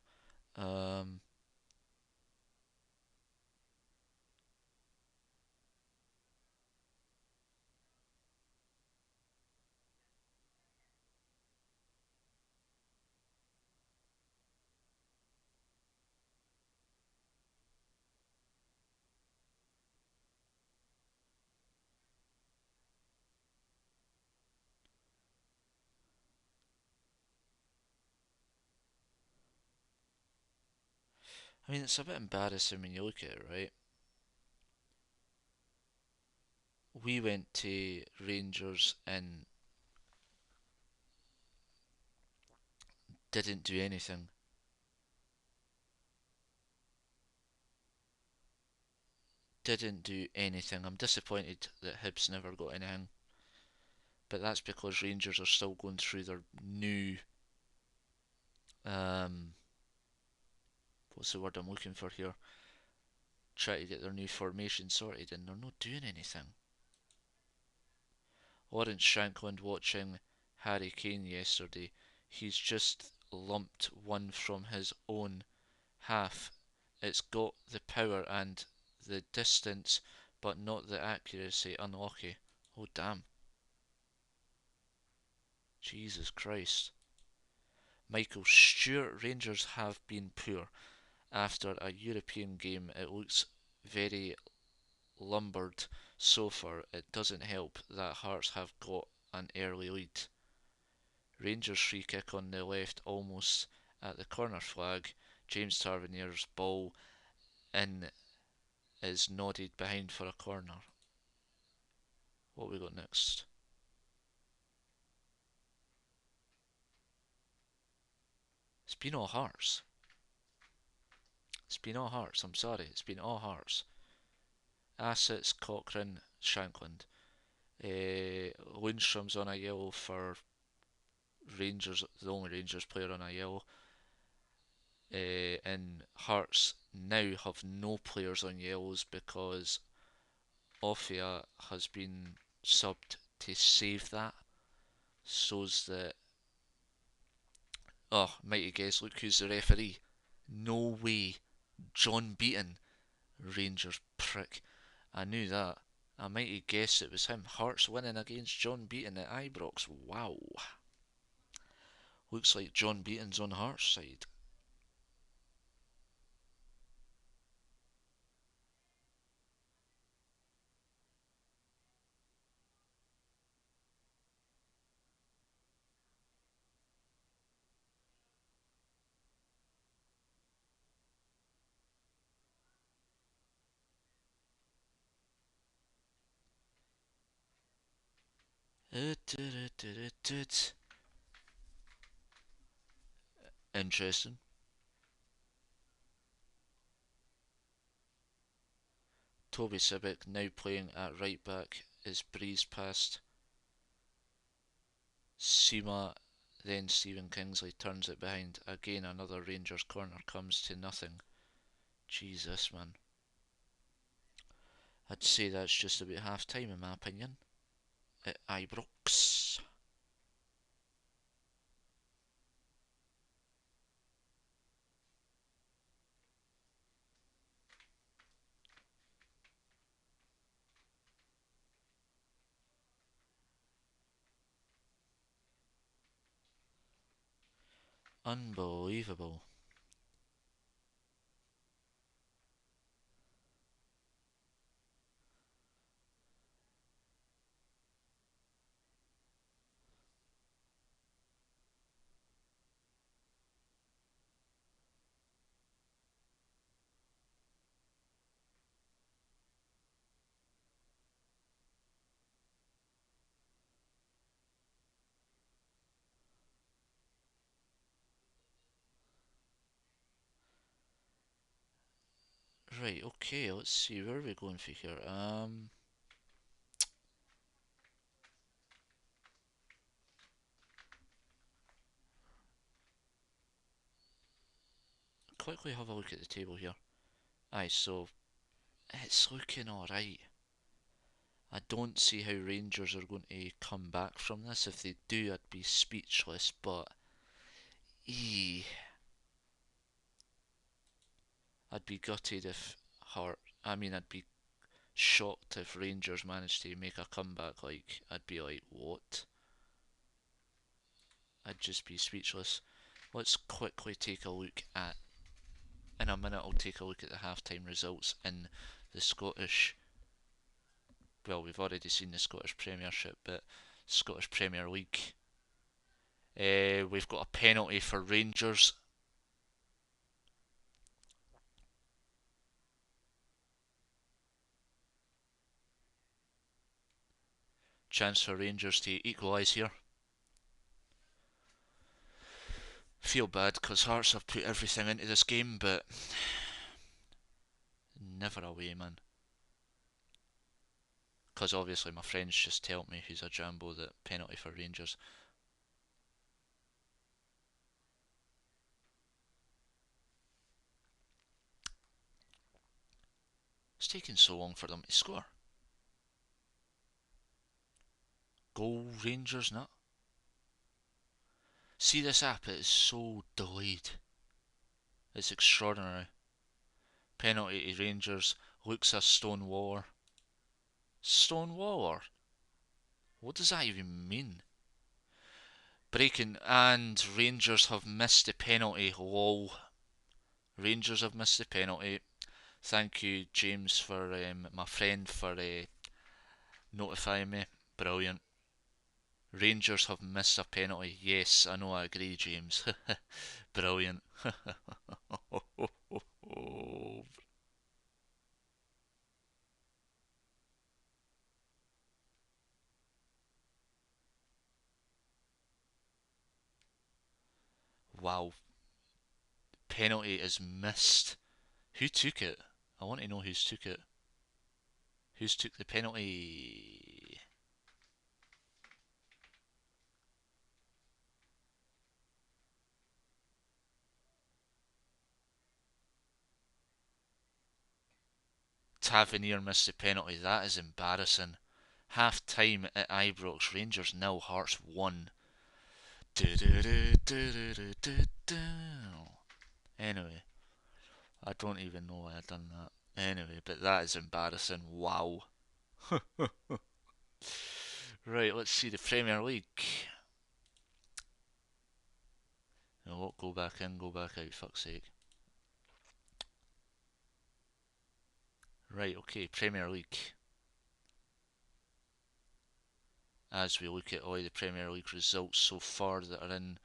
Um, I mean, it's a bit embarrassing when you look at it, right? We went to Rangers and didn't do anything. Didn't do anything. I'm disappointed that Hibs never got anything. But that's because Rangers are still going through their new um what's the word I'm looking for here? Try to get their new formation sorted and they're not doing anything. Lawrence Shankland watching Harry Kane yesterday. He's just lumped one from his own half. It's got the power and the distance, but not the accuracy. Unlucky. Oh, damn. Jesus Christ. Michael Stewart, Rangers have been poor. After a European game, it looks very lumbered so far. It doesn't help that Hearts have got an early lead. Rangers free kick on the left, almost at the corner flag. James Tavernier's ball in is nodded behind for a corner. What we got next? It's been all Hearts. It's been all Hearts. I'm sorry. It's been all Hearts. Assets, Cochrane, Shankland. Lundstrom's on a yellow for Rangers, the only Rangers player on a yellow. And Hearts now have no players on yellows because Offia has been subbed to save that. So's the oh, mighty guess, look who's the referee. No way. John Beaton. Rangers prick. I knew that. I mighty guess it was him. Hearts winning against John Beaton at Ibrox. Wow. Looks like John Beaton's on Hearts' side. Interesting. Toby Sibic now playing at right back is breezed past Sima, then Stephen Kingsley turns it behind. Again, another Rangers corner comes to nothing. Jesus, man. I'd say that's just about half time, in my opinion, at Ibrox. Unbelievable. Right, okay, let's see, where are we going for here? Quickly have a look at the table here. Aye, so it's looking alright. I don't see how Rangers are going to come back from this. If they do, I'd be speechless, but I'd be gutted if I'd be shocked if Rangers managed to make a comeback. Like, I'd be like, what? I'd just be speechless. Let's quickly take a look at. In a minute, I'll take a look at the halftime results in the Scottish. Well, we've already seen the Scottish Premiership, but Scottish Premier League. We've got a penalty for Rangers. Chance for Rangers to equalise here. Feel bad because Hearts have put everything into this game, but never away, man. Because obviously my friends just tell me, who's a Jambo, that penalty for Rangers. It's taking so long for them to score. Goal Rangers, not. See this app, it is so delayed. It's extraordinary. Penalty to Rangers. Looks a Stonewaller. Stonewaller? What does that even mean? Breaking, and Rangers have missed the penalty. Lol. Rangers have missed the penalty. Thank you, James, for my friend, for notifying me. Brilliant. Rangers have missed a penalty. Yes, I know, I agree, James. Brilliant. Wow. Penalty is missed. Who took it? I want to know who's took it. Who's took the penalty? Tavernier missed the penalty. That is embarrassing. Half time at Ibrox. Rangers nil, Hearts 1. Anyway, I don't even know why I done that. Anyway, but that is embarrassing. Wow. Right, let's see the Premier League. No, what? Go back in, go back out, fuck's sake. Right, okay, Premier League. As we look at all the Premier League results so far that are in.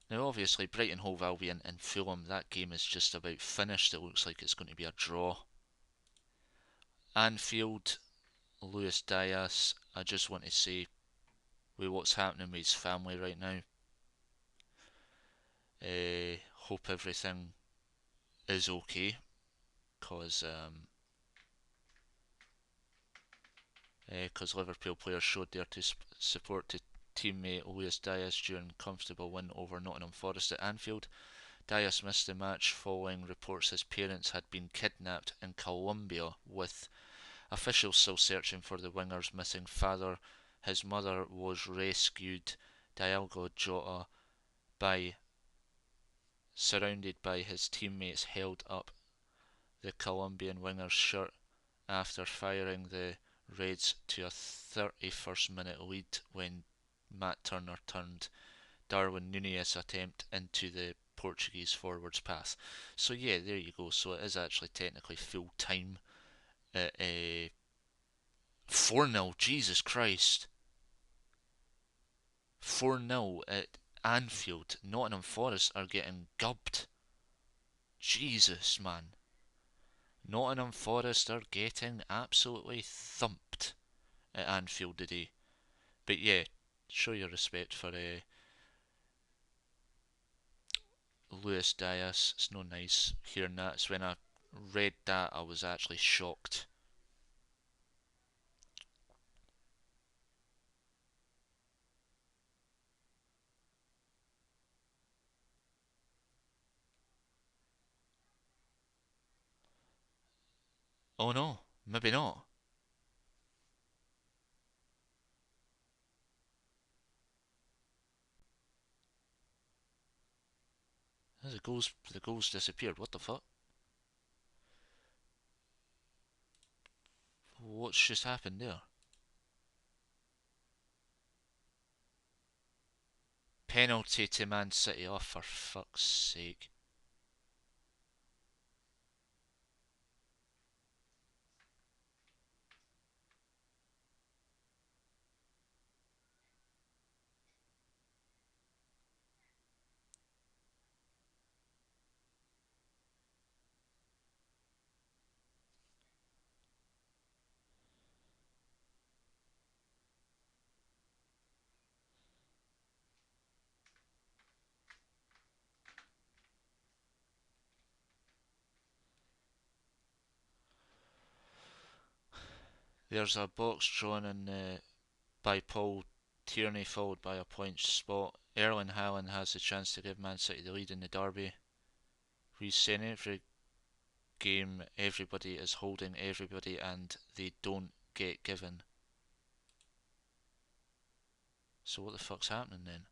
Now, obviously, Brighton, Hove Albion and Fulham, that game is just about finished. It looks like it's going to be a draw. Anfield, Luis Diaz, I just want to say with what's happening with his family right now. Hope everything is okay, cause Liverpool players showed their support to teammate Luis Diaz during a comfortable win over Nottingham Forest at Anfield. Diaz missed the match following reports his parents had been kidnapped in Colombia, with officials still searching for the winger's missing father. His mother was rescued, Diogo Jota, by surrounded by his teammates, held up the Colombian winger's shirt after firing the Reds to a 31st minute lead when Matt Turner turned Darwin Núñez attempt into the Portuguese forward's path. So yeah, there you go. So it is actually technically full time at 4-0. Jesus Christ. 4-0 at Anfield. Nottingham Forest are getting gubbed. Jesus, man. Nottingham Forest are getting absolutely thumped at Anfield today. But yeah, show your respect for Luis Diaz. It's no nice hearing that. It's when I read that I was actually shocked. Oh no, maybe not. The goals disappeared. What the fuck? What's just happened there? Penalty to Man City. Oh, for fuck's sake. There's a box drawn by Paul Tierney, followed by a point spot. Erling Haaland has the chance to give Man City the lead in the derby. He's saying every game everybody is holding everybody and they don't get given. So what the fuck's happening then?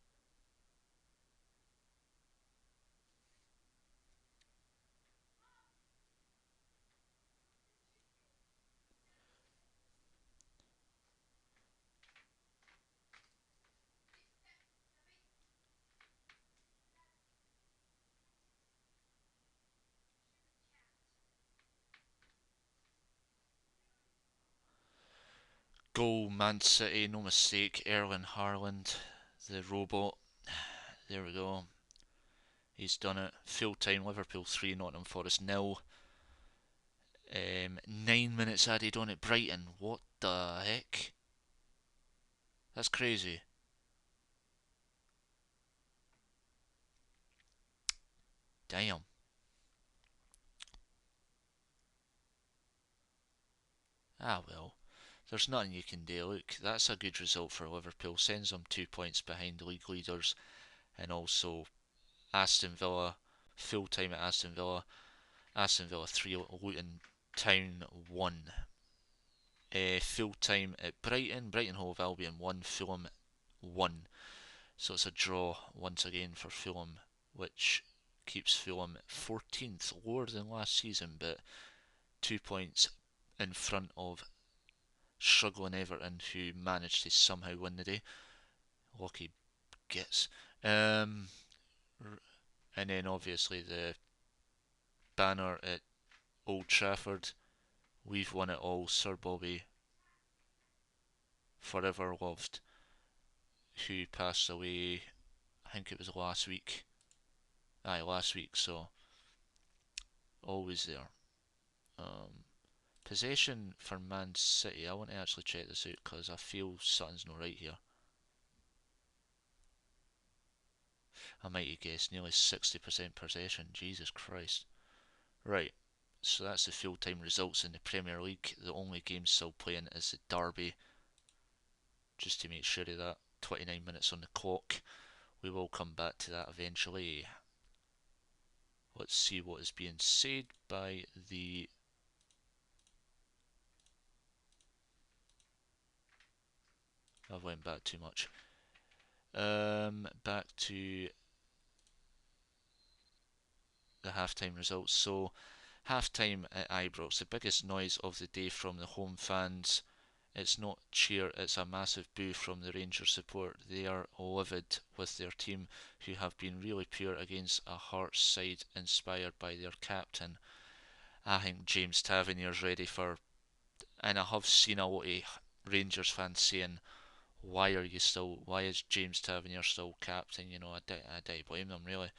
Goal Man City, no mistake. Erling Haaland, the robot. There we go. He's done it. Full time Liverpool 3, Nottingham Forest 0. 9 minutes added on at Brighton. What the heck? That's crazy. Damn. Ah well. There's nothing you can do. Look, that's a good result for Liverpool. Sends them 2 points behind the league leaders, and also Aston Villa, full time at Aston Villa. Aston Villa 3, Luton Town 1. Full time at Brighton. Brighton Hove Albion 1, Fulham 1. So it's a draw once again for Fulham, which keeps Fulham 14th, lower than last season, but 2 points in front of struggling Everton, who managed to somehow win the day. Lucky gets. And then obviously the banner at Old Trafford. We've won it all, Sir Bobby, forever loved, who passed away, I think it was last week. Aye, last week, so always there. Um, Possession for Man City. I want to actually check this out because I feel something's not right here. I might have guessed nearly 60% possession. Jesus Christ. Right, so that's the full-time results in the Premier League. The only game still playing is the Derby. Just to make sure of that, 29 minutes on the clock. We will come back to that eventually. Let's see what is being said by the... I've went back too much. Back to the halftime results. So, halftime at Ibrox, the biggest noise of the day from the home fans. It's not cheer, it's a massive boo from the Rangers support. They are livid with their team, who have been really poor against a Hearts side inspired by their captain. I think James Tavernier's ready for, and I have seen a lot of Rangers fans saying, why is James Tavernier still captain? You know, I don't blame them really.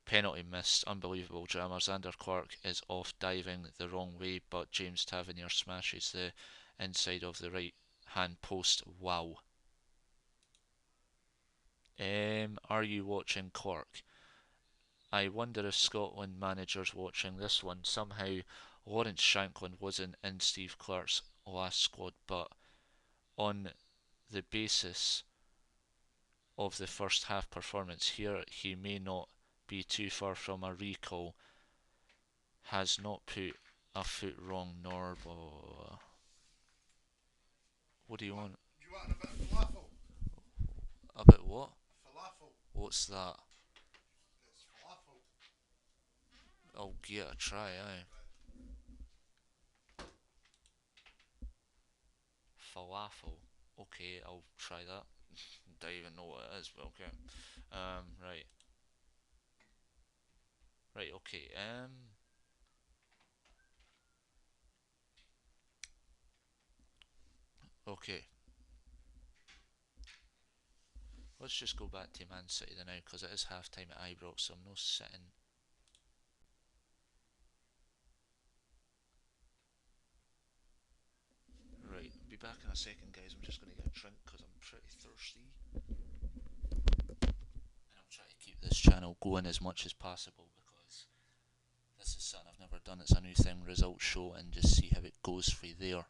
Penalty missed, unbelievable drama. Xander Clark is off diving the wrong way, but James Tavernier smashes the inside of the right hand post. Wow. Are you watching Clark? I wonder if Scotland managers watching this one. Somehow Lawrence Shankland wasn't in Steve Clark's last squad, but on the basis of the first half performance here, he may not be too far from a recall. Has not put a foot wrong, nor... What do you want? Do you want a bit of falafel? A bit what? Falafel. What's that? It's falafel. I'll give it a try, aye. Falafel. Okay, I'll try that. Don't even know what it is, but okay. Right. Right, okay. Okay. Let's just go back to Man City then now, because it is half time at Ibrox, so I'm no sitting. Right, I'll be back in a second, guys. I'm just going to get a drink because I'm pretty thirsty. And I'm trying to keep this channel going as much as possible because this is something I've never done. It's a new thing, results show, and just see how it goes for there.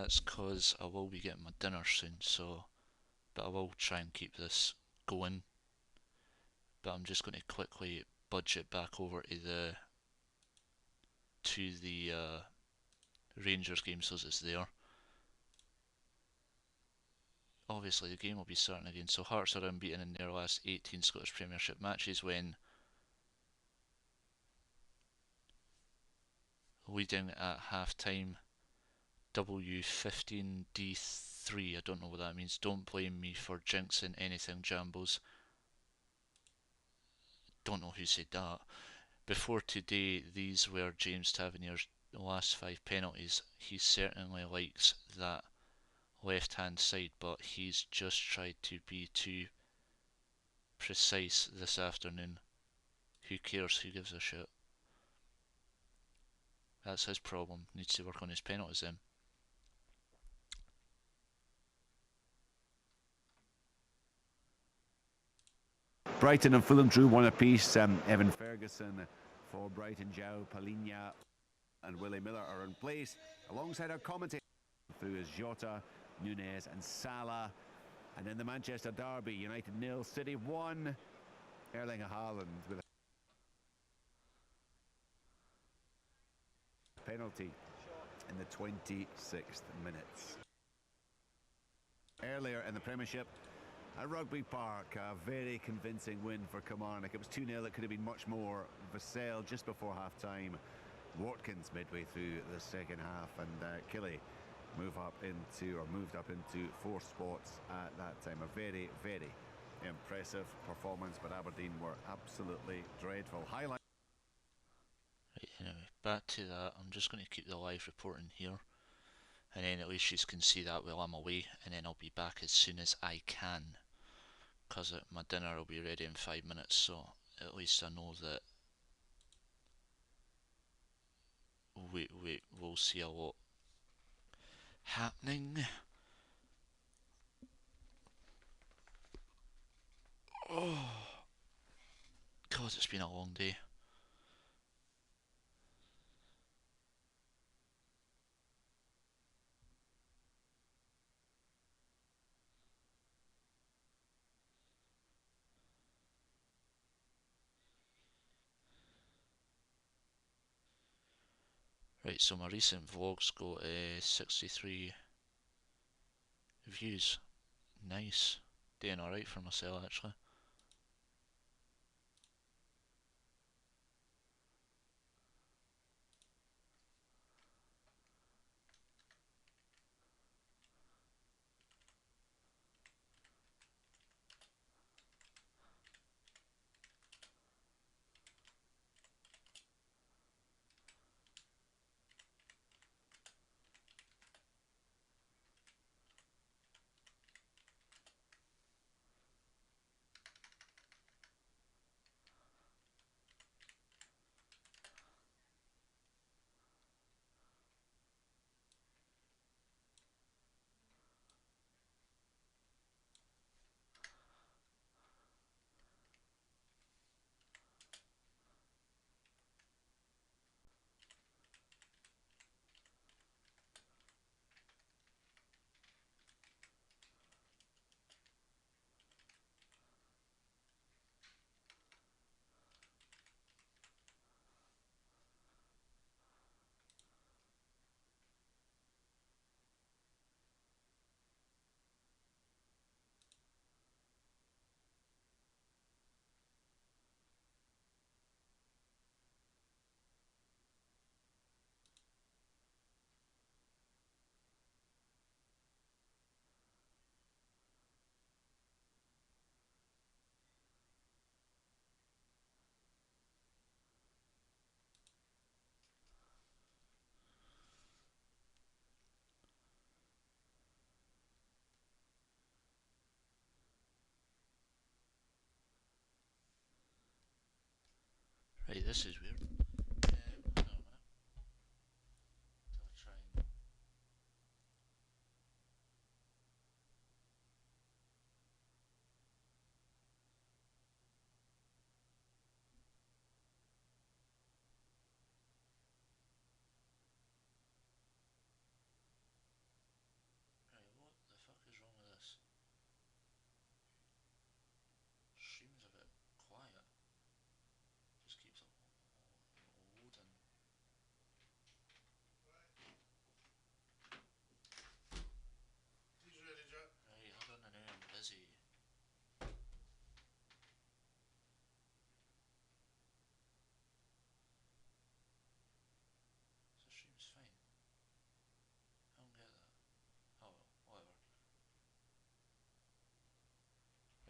That's cause I will be getting my dinner soon, so but I will try and keep this going. But I'm just going to quickly budge it back over to the Rangers game so it's there. Obviously the game will be starting again. So Hearts are unbeaten in their last 18 Scottish Premiership matches when leading at half time. W15D3, I don't know what that means. Don't blame me for jinxing anything, Jambos. Don't know who said that. Before today, these were James Tavernier's last 5 penalties. He certainly likes that left hand side, but he's just tried to be too precise this afternoon. Who cares? Who gives a shit? That's his problem. Needs to work on his penalties then. Brighton and Fulham drew one apiece. Evan Ferguson for Brighton, João Palhinha and Willie Miller are in place alongside our commentators through is Jota, Nunes and Salah. And in the Manchester derby, United 0, City 1. Erling Haaland with a penalty in the 26th minutes. Earlier in the Premiership, at Rugby Park, a very convincing win for Kilmarnock. It was 2-0, it could have been much more. Vassell just before half-time. Watkins midway through the second half, and Killie moved up into 4 spots at that time. A very, very impressive performance, but Aberdeen were absolutely dreadful. Highlight. Right, anyway, back to that. I'm just going to keep the live reporting here, and then at least you can see that while I'm away, and then I'll be back as soon as I can, because my dinner will be ready in 5 minutes, so at least I know that we'll see a lot happening. Oh, God, it's been a long day. Right, so my recent vlogs got 63 views. Nice. Doing alright for myself, actually. Right, this is weird. Hold on a minute. I'll try and...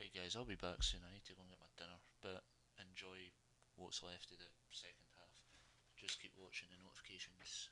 Right, guys, I'll be back soon. I need to go and get my dinner, but enjoy what's left of the second half. Just keep watching the notifications.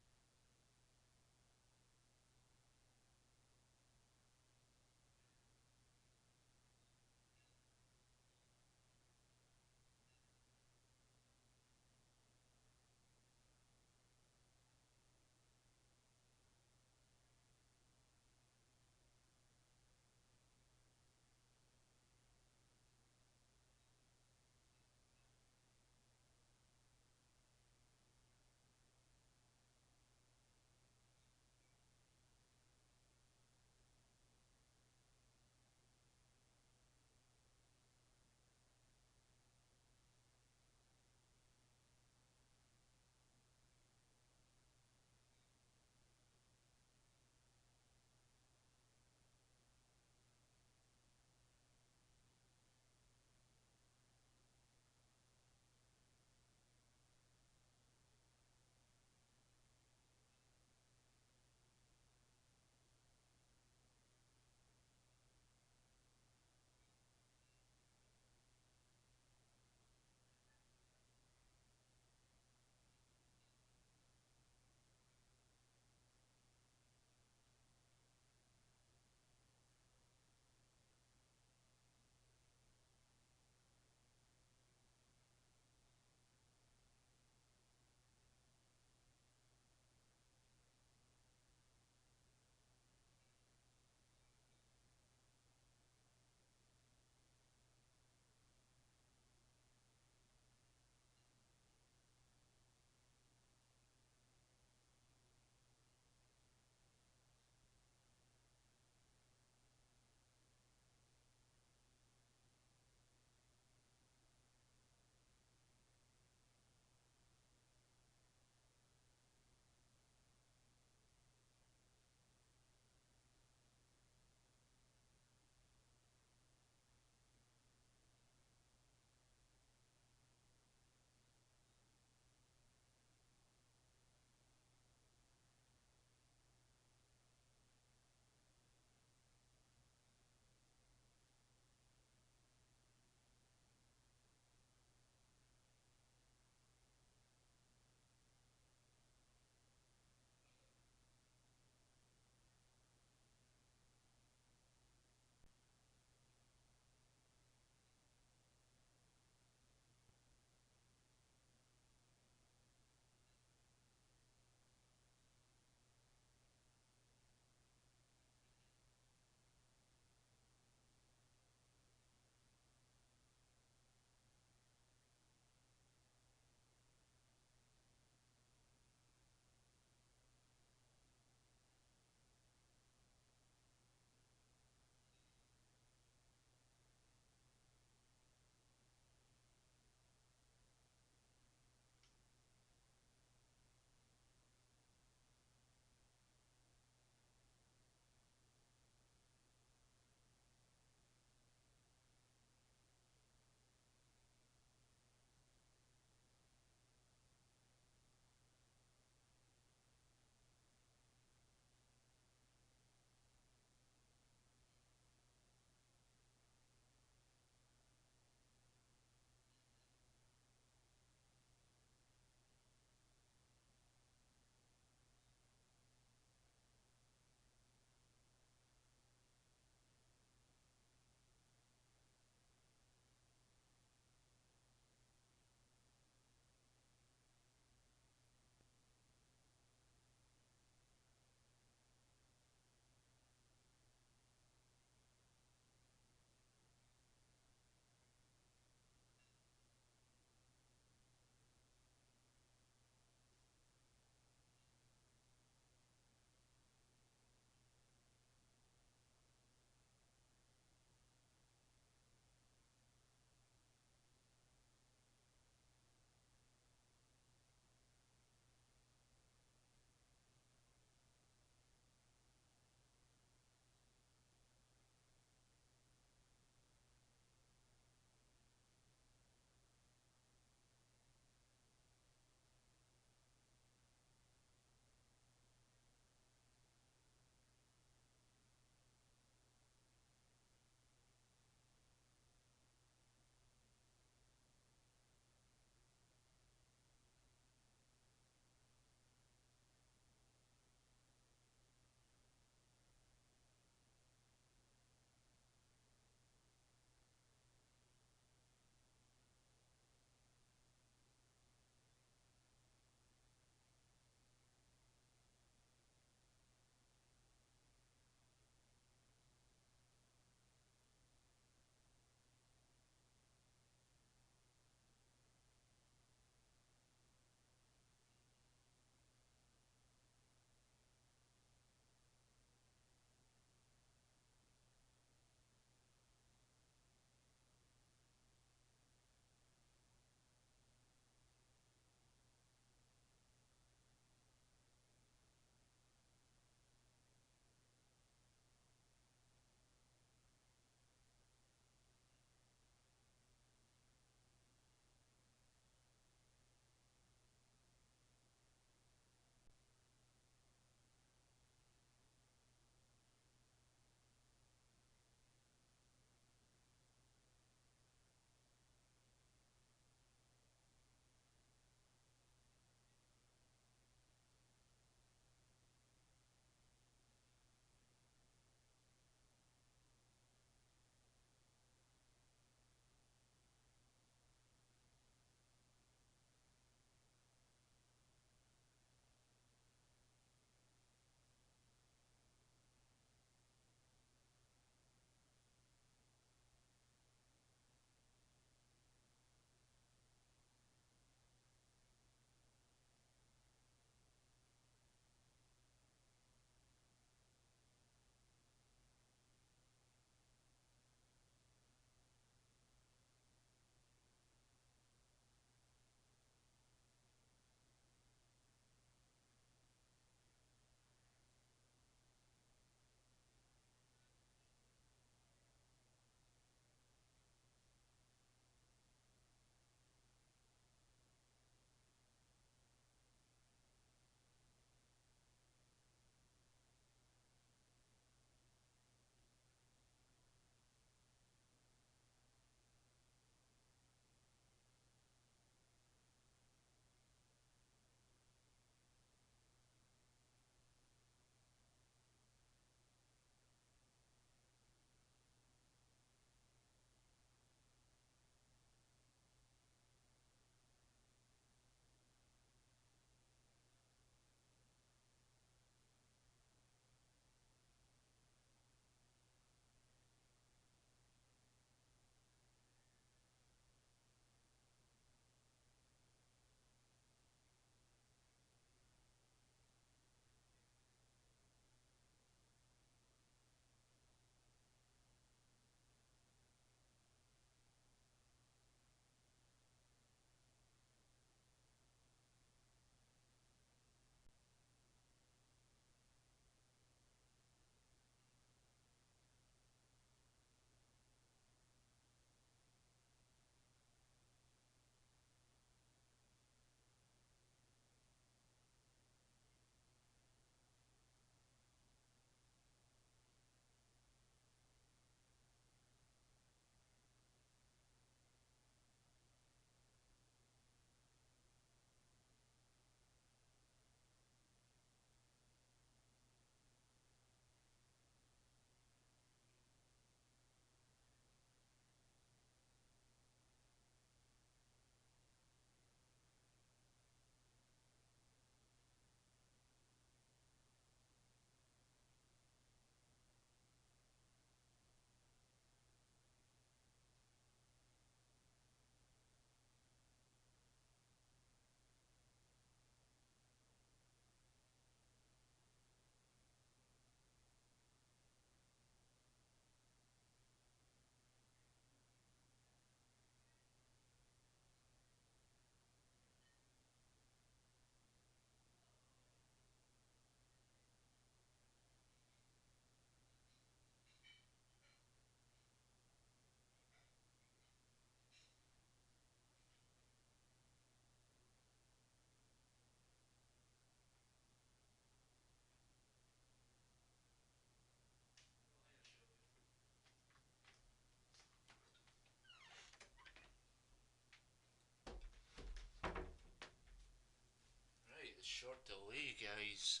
the short delay, guys.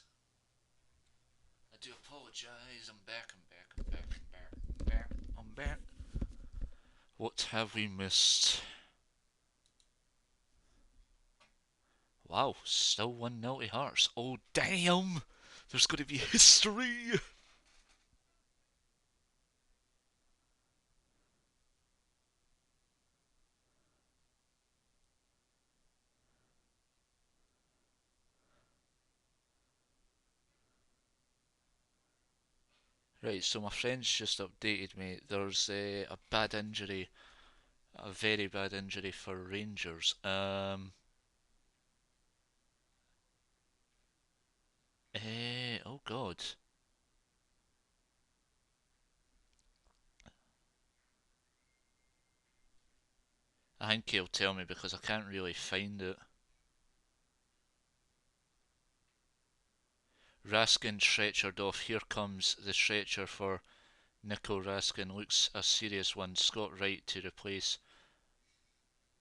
I do apologise. I'm back. I'm back. What have we missed? Wow, still 1-0 to Hearts. Oh, damn! There's going to be history! Right, so my friend's just updated me. There's a bad injury, a very bad injury for Rangers. Oh God. I think he'll tell me because I can't really find it. Raskin stretchered off. Here comes the stretcher for Nico Raskin. Looks a serious one. Scott Wright to replace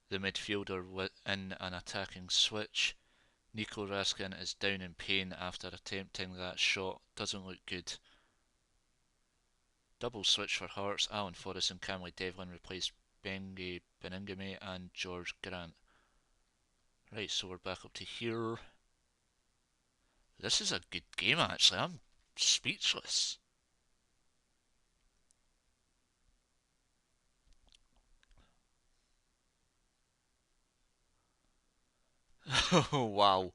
the midfielder in an attacking switch. Nico Raskin is down in pain after attempting that shot. Doesn't look good. Double switch for Hearts. Alan Forrest and Camille Devlin replaced Bengi Beningame and George Grant. Right, so we're back up to here. This is a good game, actually. I'm speechless. Oh, wow.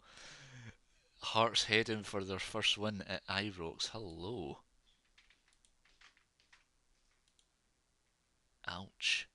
Hearts heading for their first win at Ibrox. Hello. Ouch.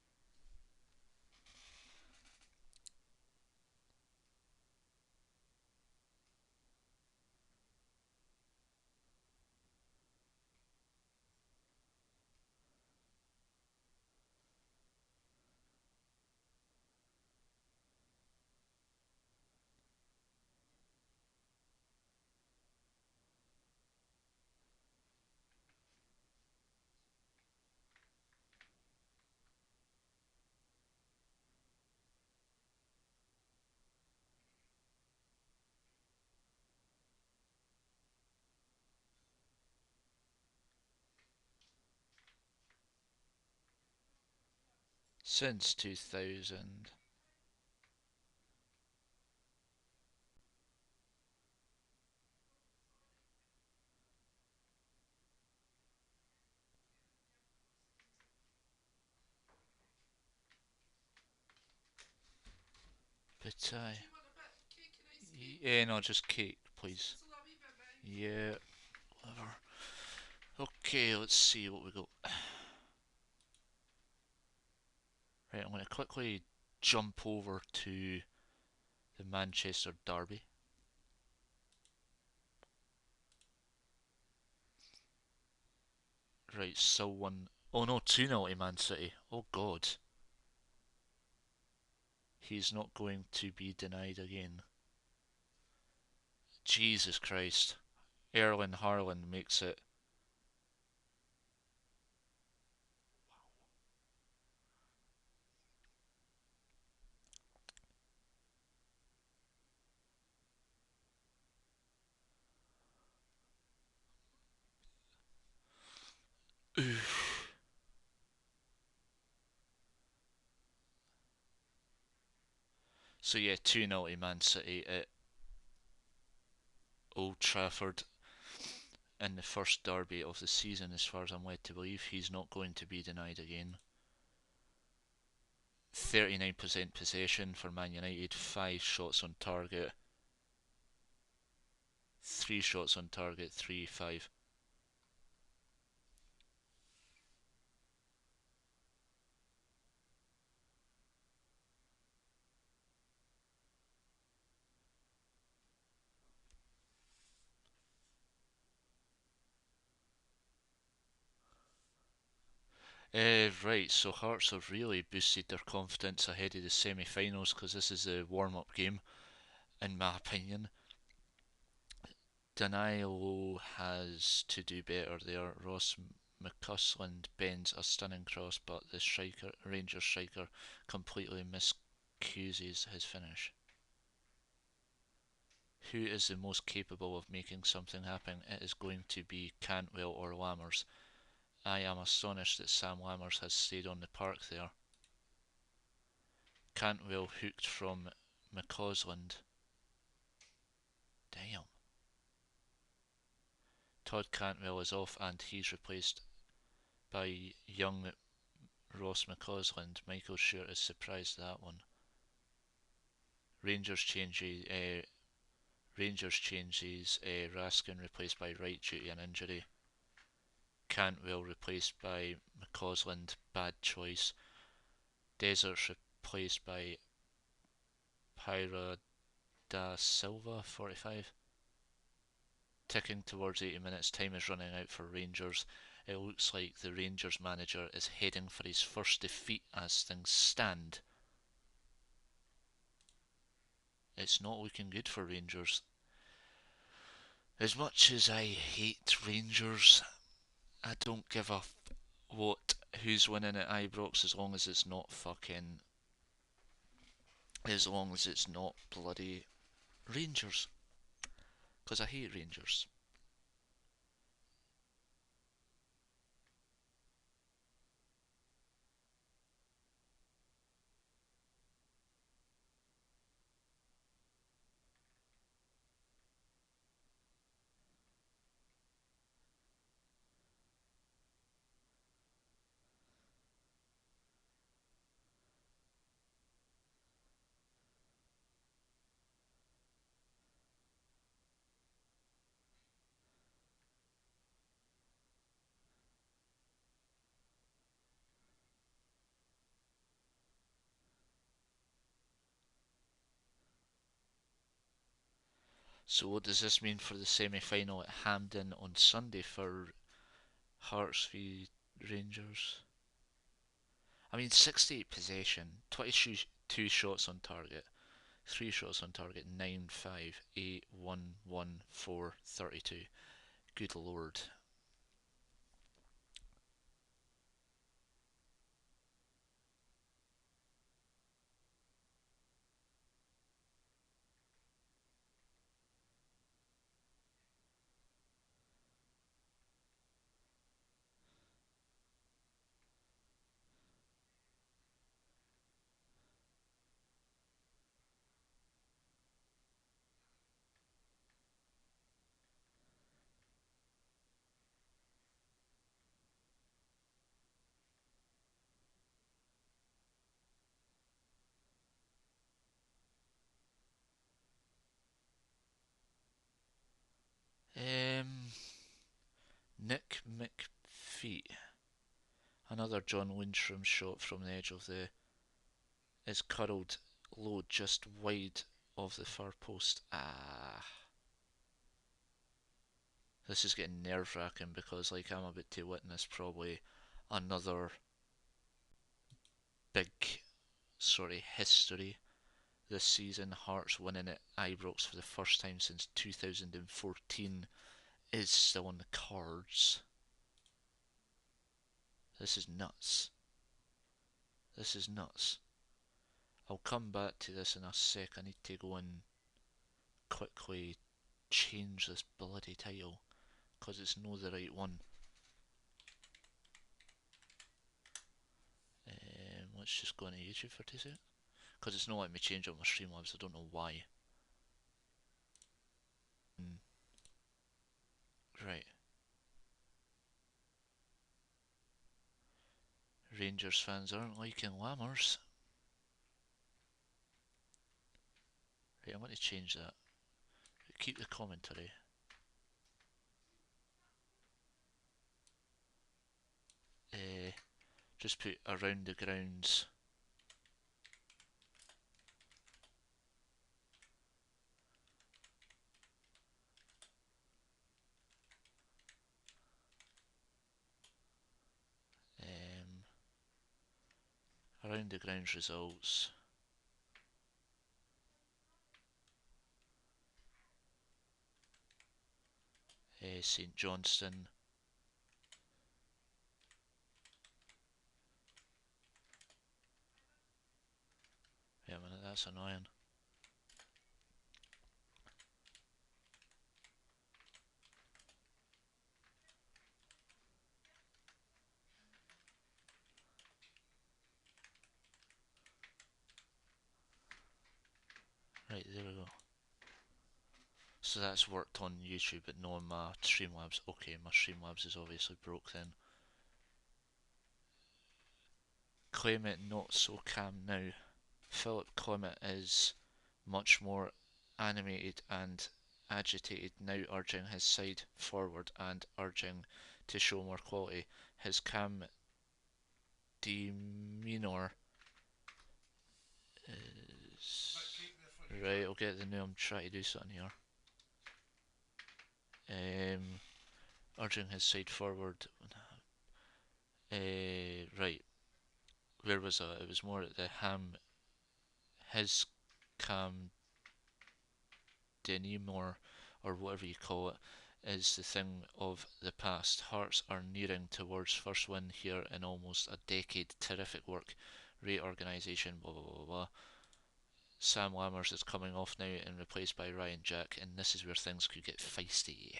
Since 2000. But, yeah, no, just cake, please. Yeah, whatever. Okay, let's see what we got. Right, I'm going to quickly jump over to the Manchester Derby. Right, still one. Oh no, 2-0 to Man City. Oh God. He's not going to be denied again. Jesus Christ. Erling Haaland makes it. Oof. So yeah, 2-0 to Man City at Old Trafford in the first derby of the season, as far as I'm led to believe. He's not going to be denied again. 39% possession for Man United, 5 shots on target. 3 shots on target, 3-5. Right, so Hearts have really boosted their confidence ahead of the semi-finals because this is a warm-up game, in my opinion. Danilo has to do better there. Ross McCusland bends a stunning cross, but the Rangers striker completely miscuses his finish. who is the most capable of making something happen? It is going to be Cantwell or Lammers. I am astonished that Sam Lammers has stayed on the park there. Cantwell hooked from McCausland. Damn. Todd Cantwell is off and he's replaced by young Ross McCausland. Michael Stewart is surprised at that one. Rangers changes Raskin replaced by Wright due to an injury. Cantwell replaced by McCausland, bad choice. Deserts replaced by Pyra da Silva, 45. Ticking towards 80 minutes, time is running out for Rangers. It looks like the Rangers manager is heading for his first defeat as things stand. It's not looking good for Rangers. As much as I hate Rangers, I don't give a who's winning at Ibrox as long as it's not bloody Rangers. Because I hate Rangers. So what does this mean for the semi-final at Hampden on Sunday for Hearts v Rangers? I mean, 68 possession, 22 shots on target, 3 shots on target, 9, 5, 8, 1, 1, 4, 32. Good lord. Nick McPhee. Another John Lindstrom shot from the edge of the is curled low just wide of the far post. This is getting nerve wracking because like I'm about to witness probably another big sort of history this season. Hearts winning at Ibrox for the first time since 2014 is still on the cards. This is nuts. This is nuts. I'll come back to this in a sec. I need to go and quickly change this bloody title because it's no the right one. Let's just go into YouTube for 2 seconds because it's not letting me change up my Streamlabs. I don't know why. Right. Rangers fans aren't liking Lammers. Right, I'm going to change that. Keep the commentary. Just put around the grounds. Around the grounds results. St Johnstone. Wait a minute, that's annoying. Right, there we go. So that's worked on YouTube, but not on my Streamlabs. Okay, my Streamlabs is obviously broke then. Claim it not so calm now. Philip Clement is much more animated and agitated now, urging his side forward and urging to show more quality. His calm demeanour is... Right, I'll get the new. I'm trying to do something here. Urging his side forward. Right, where was I? It was more at the his calm demeanour, or whatever you call it, is the thing of the past. Hearts are nearing towards first win here in almost a decade. Terrific work, great organisation, blah blah blah blah. Sam Lammers is coming off now and replaced by Ryan Jack, and this is where things could get feisty.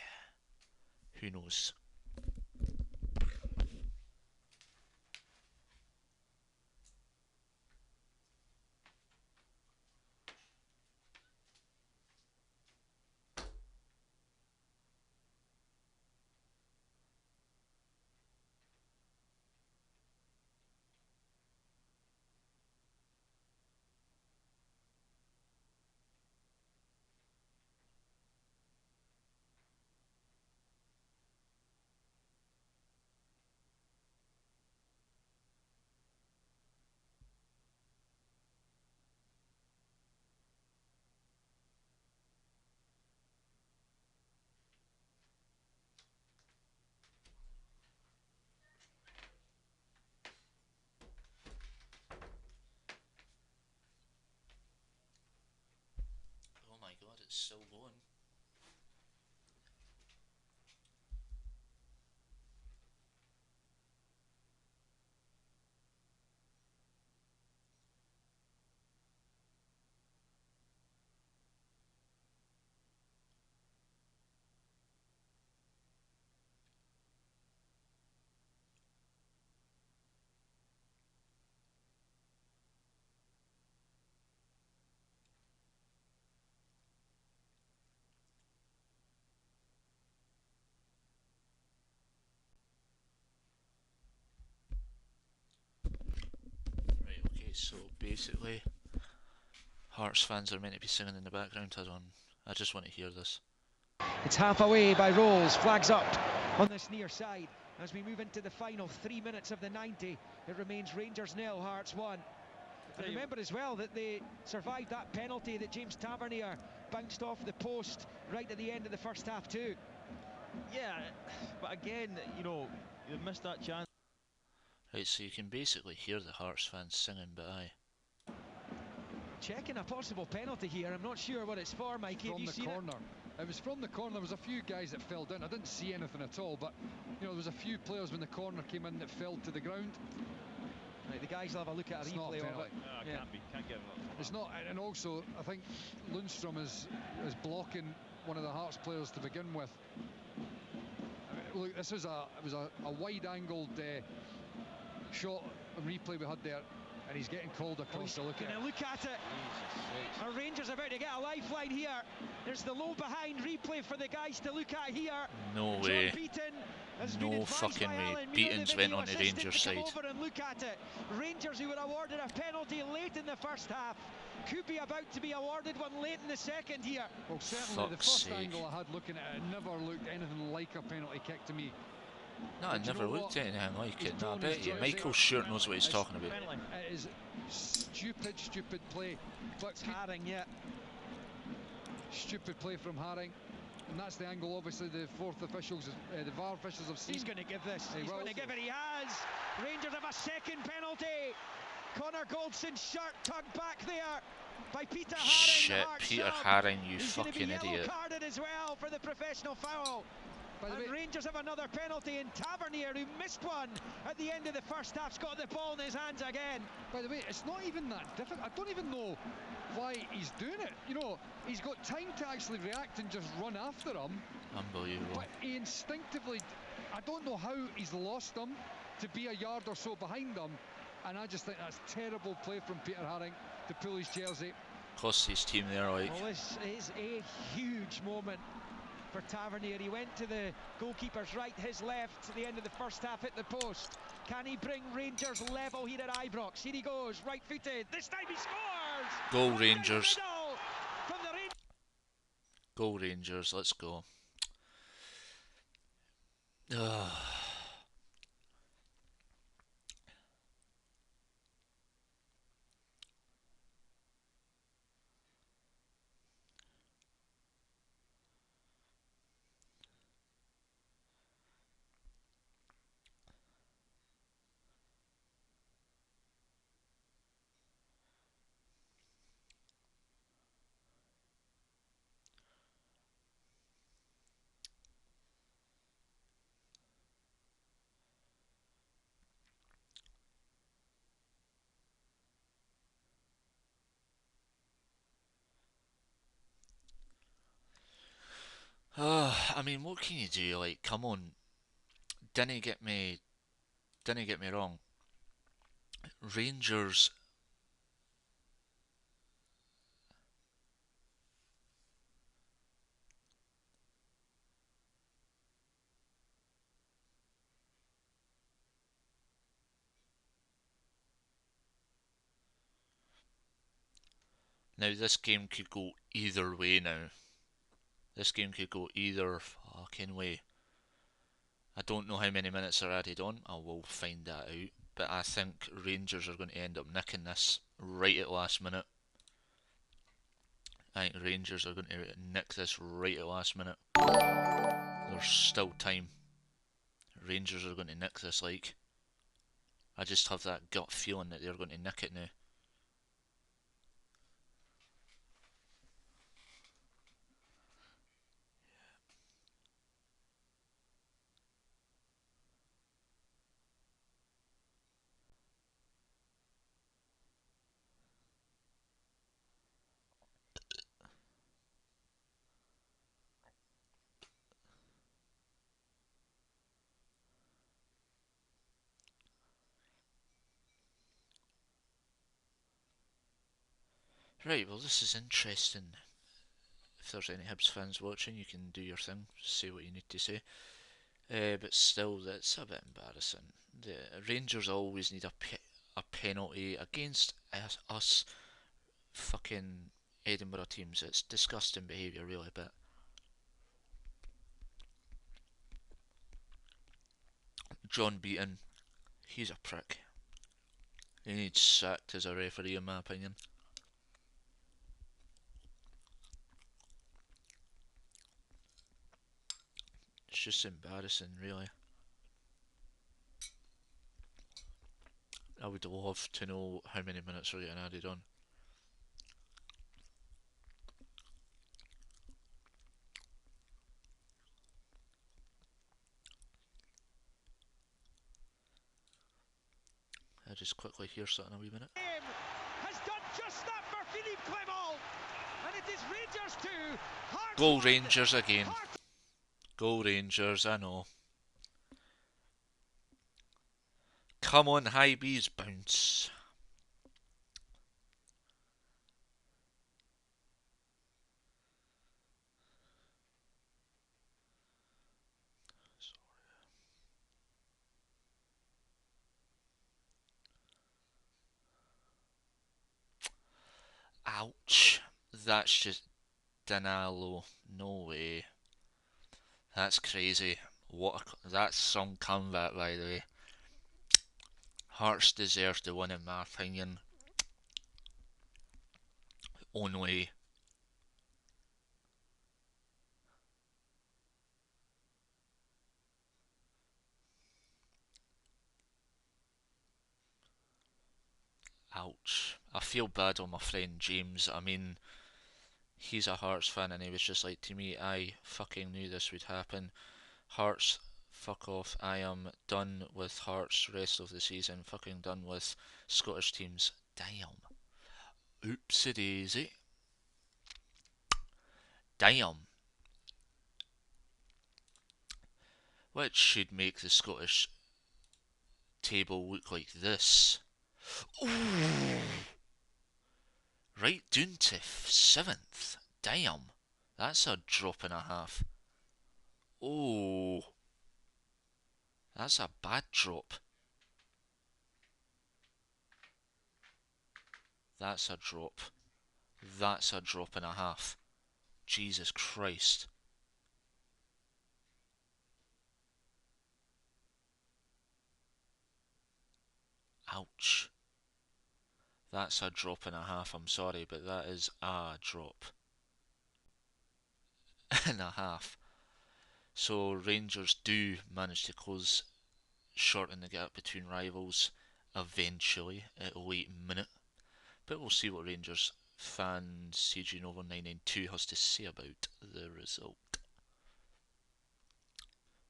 Who knows? Oh my god, it's still going. Right, okay, so basically, Hearts fans are meant to be singing in the background. I just want to hear this. It's half away by Rolls, flags up on this near side. As we move into the final 3 minutes of the 90, it remains Rangers 0, Hearts 1. And remember as well that they survived that penalty that James Tavernier bounced off the post right at the end of the first half too. Yeah, but again, you know, you missed that chance. Right, so you can basically hear the Hearts fans singing, but aye. Checking a possible penalty here. I'm not sure what it's for, Mikey. Have you seen corner. It was from the corner. There was a few guys that fell down. I didn't see anything at all, but you know, there was a few players when the corner came in that fell to the ground. Right, the guys will have a look at a replay of it. No, yeah. Can't give it. It's not, and also I think Lundstrom is blocking one of the Hearts players to begin with. Look, this was a wide-angled shot and replay we had there, and he's getting called across to look at it. Look at it. Our Rangers are about to get a lifeline here. There's the low behind replay for the guys to look at here. No way. No fucking way. Beaton's went on the Rangers side. Over and look at it. Rangers, who were awarded a penalty late in the first half, could be about to be awarded one late in the second here. Well, certainly the Fuck's first sake. angle I had looking at it never looked anything like a penalty kick to me. No, I never looked at anything like it. No, I bet you Michael Stewart knows what he's talking about. It is stupid play. But It's Haring, yeah. stupid play from Haring. And that's the angle, obviously, the fourth officials, the VAR officials have seen. He's going to give this. He He's will. going to give it. He has. Rangers have a second penalty. Connor Goldson's shirt tugged back there by Peter Haring. Shit, Peter Haring, you He's fucking going to be idiot. yellow carded as well for the professional foul. By the And way, Rangers have another penalty, and Tavernier, who missed one at the end of the first half, has got the ball in his hands again. by the way, it's not even that difficult. I don't even know why he's doing it. You know, he's got time to actually react and just run after him. Unbelievable. But he instinctively, I don't know how he's lost him to be a yard or so behind him. And I just think that's terrible play from Peter Haring to pull his jersey. Cost his team there, like. Well, this is a huge moment for Tavernier. He went to the goalkeeper's right, his left, to the end of the first half, hit the post. Can he bring Rangers level here at Ibrox? Here he goes, right-footed. This time he scores! Goal Right Rangers. down the middle from the Rangers. Goal Rangers, let's go. Ugh. I mean, what can you do? Like, come on, didn't get me wrong. Rangers. Now this game could go either way. Now this game could go either fucking way. I don't know how many minutes are added on. I will find that out. But I think Rangers are going to end up nicking this right at last minute. I think Rangers are going to nick this right at last minute. There's still time. Rangers are going to nick this, like. I just have that gut feeling that they're going to nick it now. Right, well this is interesting. If there's any Hibs fans watching, you can do your thing, say what you need to say. But still, that's a bit embarrassing. The Rangers always need a penalty against us fucking Edinburgh teams. It's disgusting behaviour, really, but John Beaton, he's a prick. He needs sacked as a referee, in my opinion. It's just embarrassing, really. I would love to know how many minutes are getting added on. I just quickly hear something a wee minute. Has done just that for Philippe Clement, and it is Rangers 2. Goal Rangers again. Goal Rangers, I know. Come on, high bees, bounce. Ouch. That's just Danilo. No way. That's crazy. That's some comeback, by the way. Hearts deserve to win, in my opinion. Only. Ouch. I feel bad on my friend James. I mean, he's a Hearts fan and he was just like to me, I fucking knew this would happen. Hearts, fuck off. I am done with Hearts rest of the season. Fucking done with Scottish teams. Damn. Oopsie daisy. Damn. Which should make the Scottish table look like this. Ooh. Right down to 7th. Damn. That's a drop and a half. Oh. That's a bad drop. That's a drop. That's a drop and a half. Jesus Christ. Ouch. That's a drop and a half, I'm sorry, but that is a drop and a half. So Rangers do manage to shorten the gap between rivals eventually at a late minute. But we'll see what Rangers fan CG Nova 992 has to say about the result.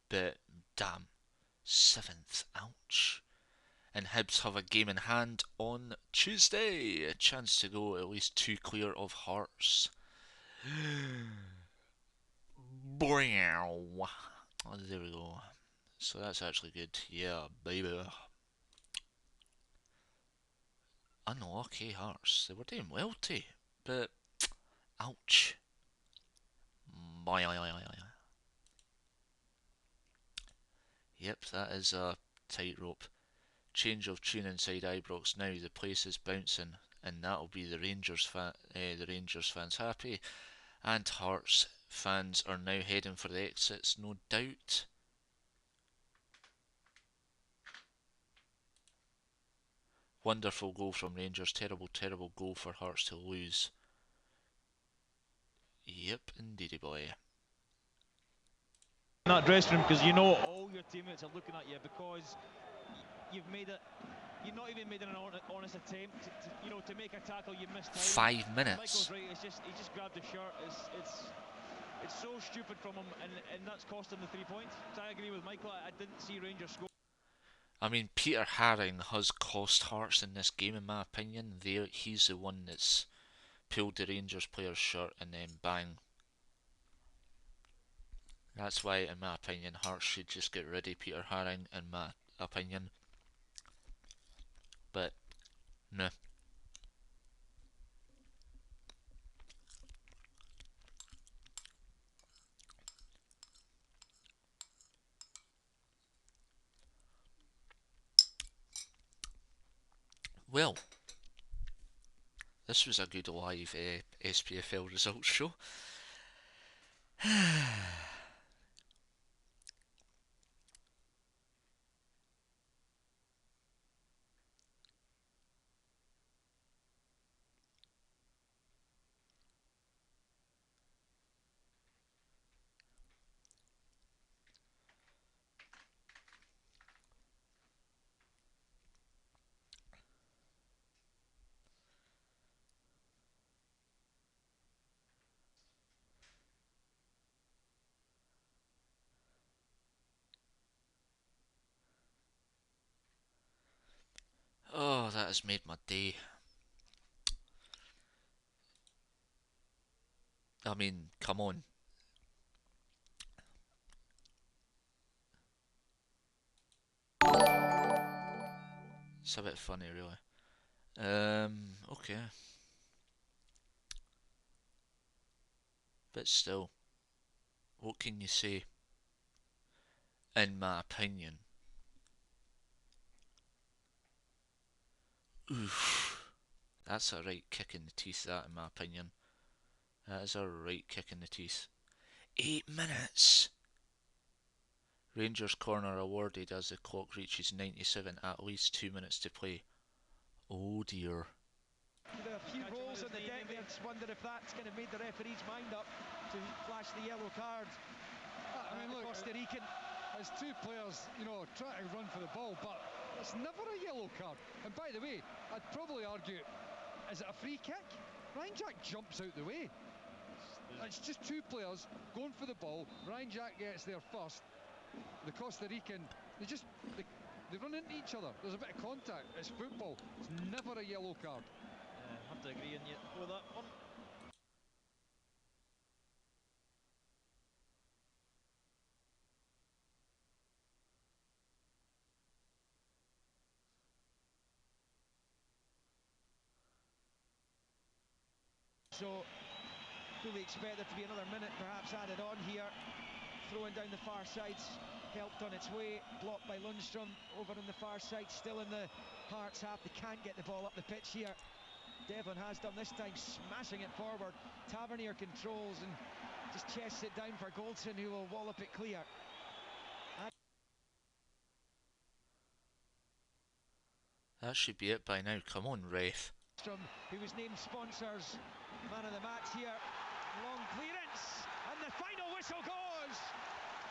But damn, 7th, ouch. And Hibs have a game in hand on Tuesday. A chance to go at least 2 clear of Hearts. Oh, there we go. So that's actually good. Yeah, baby. Unlucky Hearts. They were doing well too. But, ouch. Yep, that is a tightrope. Change of tune inside Ibrox now. The place is bouncing, and that'll be the Rangers fans happy, and Hearts fans are now heading for the exits, no doubt. Wonderful goal from Rangers. Terrible, terrible goal for Hearts to lose. Yep, indeedy boy. In that dressing room, because you know all your teammates are looking at you, because you've made it. You've not even made an honest attempt to make a tackle. You missed time. 5 minutes. Michael's right. He just grabbed the shirt. It's so stupid from him, and that's cost him the 3 points. So I agree with Michael. I didn't see Rangers score. I mean, Peter Haring has cost Hearts in this game, in my opinion. He's the one that's pulled the Rangers player's shirt and then bang. That's why, in my opinion, Hearts should just get rid of Peter Haring, in my opinion. But, no. Well, this was a good live SPFL results show. Oh, that has made my day. I mean, come on. It's a bit funny, really. Okay. But still, what can you say? In my opinion. Oof. That's a right kick in the teeth, that, in my opinion. That is a right kick in the teeth. 8 minutes! Rangers corner awarded as the clock reaches 97, at least 2 minutes to play. Oh dear. There are a few rolls on the deck there. Just wonder if that's kind of made the referee's mind up to flash the yellow card. I mean, look, Costa Rican. As two players, try to run for the ball, but it's never a yellow card. And by the way, I'd probably argue, is it a free kick? Ryan Jack jumps out the way. It's just two players going for the ball. Ryan Jack gets there first. The Costa Rican, they run into each other. There's a bit of contact. It's football. It's never a yellow card. I have to agree with that one. so fully expect there to be another minute perhaps added on here. Throwing down the far side's helped on its way, blocked by Lundstrom over on the far side, still in the Hearts half. They can't get the ball up the pitch here. Devlin has done this time, smashing it forward. Tavernier controls and just chests it down for Goldson, who will wallop it clear. That should be it by now. Come on, ref. Who was named sponsors man of the match here. Long clearance, and the final whistle goes.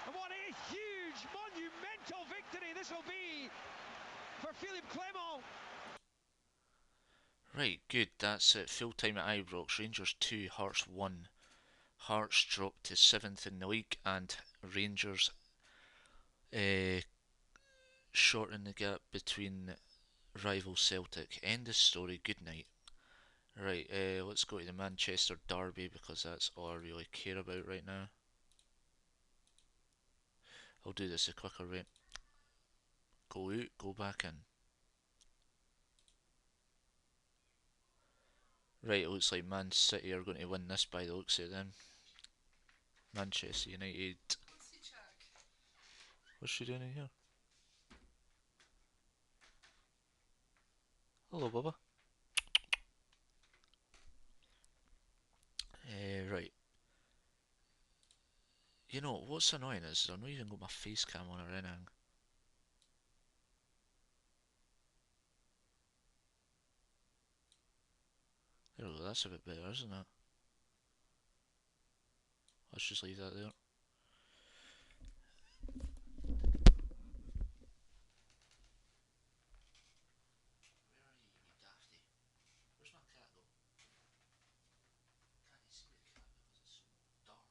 And what a huge, monumental victory this will be for Philippe Clement. Right, good. That's it. Full time at Ibrox. Rangers 2, Hearts 1. Hearts dropped to 7th in the league, and Rangers shorten the gap between rival Celtic. End of story. Good night. Right, let's go to the Manchester derby because that's all I really care about right now. I'll do this a quicker rate. Go out, go back in. Right, it looks like Man City are going to win this by the looks of it then. Manchester United. What's she doing in here? Hello, Bubba. Right. You know, what's annoying is I've not even got my face cam on or anything. There we go, that's a bit better, isn't it? Let's just leave that there. Where are you, you dafty? Where's my cat go? Can't you see the cat because it's so dark?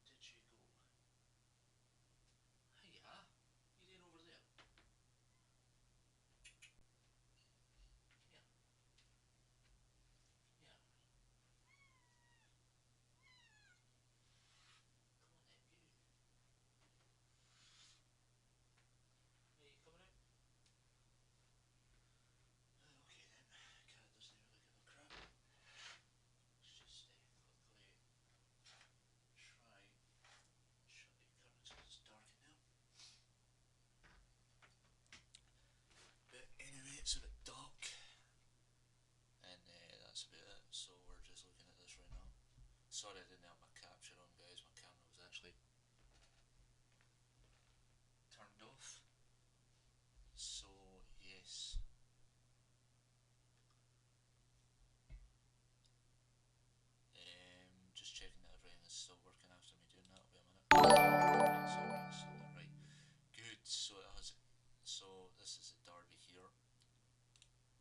Where did you go? Hiya! You doing over there? Yeah. Yeah. Come on then, you. Hey, you coming out? Okay then. Cat doesn't really give a crap. Let's just quickly try shut the curtains because it's dark in there. But anyway, it's a bit dark. And that's about it. So we're just looking at this right now. Sorry I didn't have my capture on, guys. My camera was actually turned off. So yes. Just checking that everything is still working after me doing that. Wait a minute. Right. Good. So it has. So this is the derby here.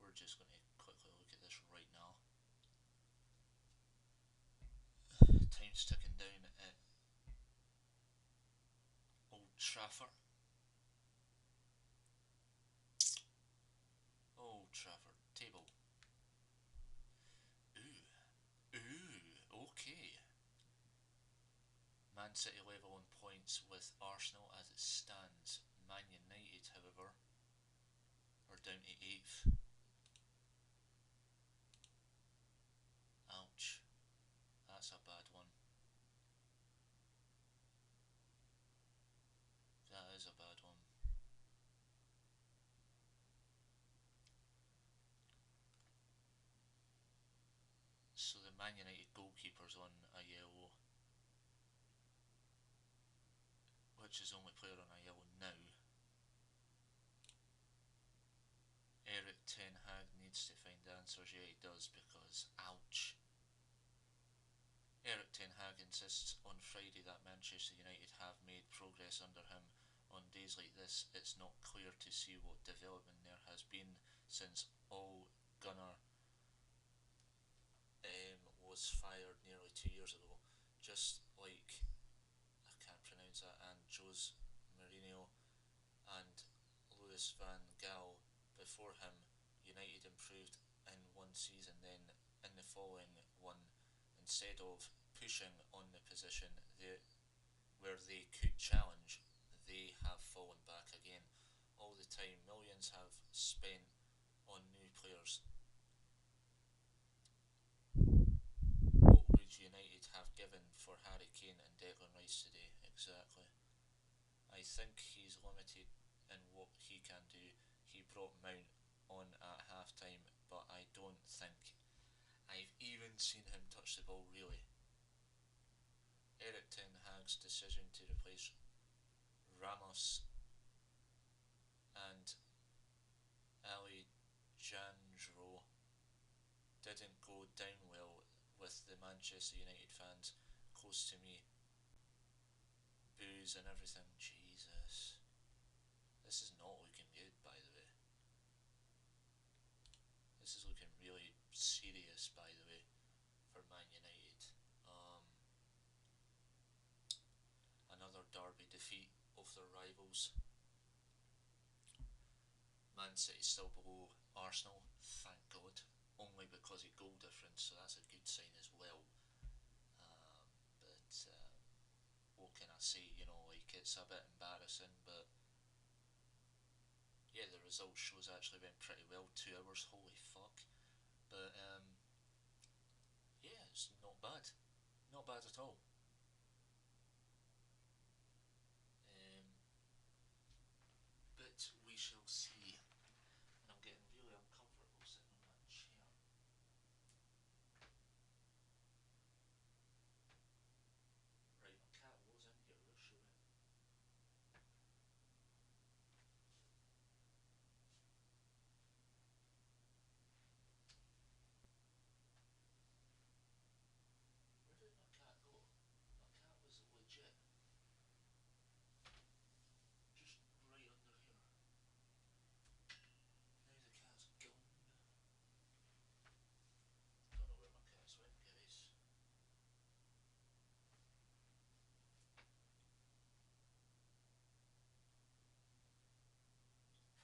We're just going to quickly look at this right now. Time's ticking down at Old Trafford. Old Trafford table. Okay. Man City level on points with Arsenal as it stands. Man United, however, are down to 8th. Ouch. That's a bad one. That is a bad one. So the Man United goalkeeper's on a yellow, which is the only player on a yellow now. Eric Ten Hag needs to find answers. Yeah, he does, because ouch. Eric Ten Hag insists on Friday that Manchester United have made progress under him. On days like this, it's not clear to see what development there has been since All Gunner was fired nearly 2 years ago. Just like, I can't pronounce that, and Jose Mourinho and Louis van Gaal before him, United improved in one season, then in the following one, instead of pushing on the position where they could challenge, they have fallen back again. all the time. Millions have spent on new players. What would United have given for Harry Kane and Declan Rice today? Exactly. I think he's limited in what he can do. He brought Mount on at half time, but I don't think I've even seen him touch the ball really. Eric Ten Hag's decision to replace Ramos and Alejandro didn't go down well with the Manchester United fans close to me. Boos and everything. Jesus. This is not looking good, by the way. This is looking really serious, by the way, for Man United. Another derby defeat of their rivals. Man City still below Arsenal, thank God, only because of goal difference, so that's a good sign as well. But what can I say? You know, like, it's a bit embarrassing, but yeah, the result shows actually went pretty well. 2 hours, holy fuck. But yeah, it's not bad, not bad at all. But we shall see. And I'm getting really uncomfortable sitting on that chair. Right, my cat was in here, where's she went? Where did my cat go? My cat was legit just right under here. Now the cat's gone. Don't know where my cat's went, guys.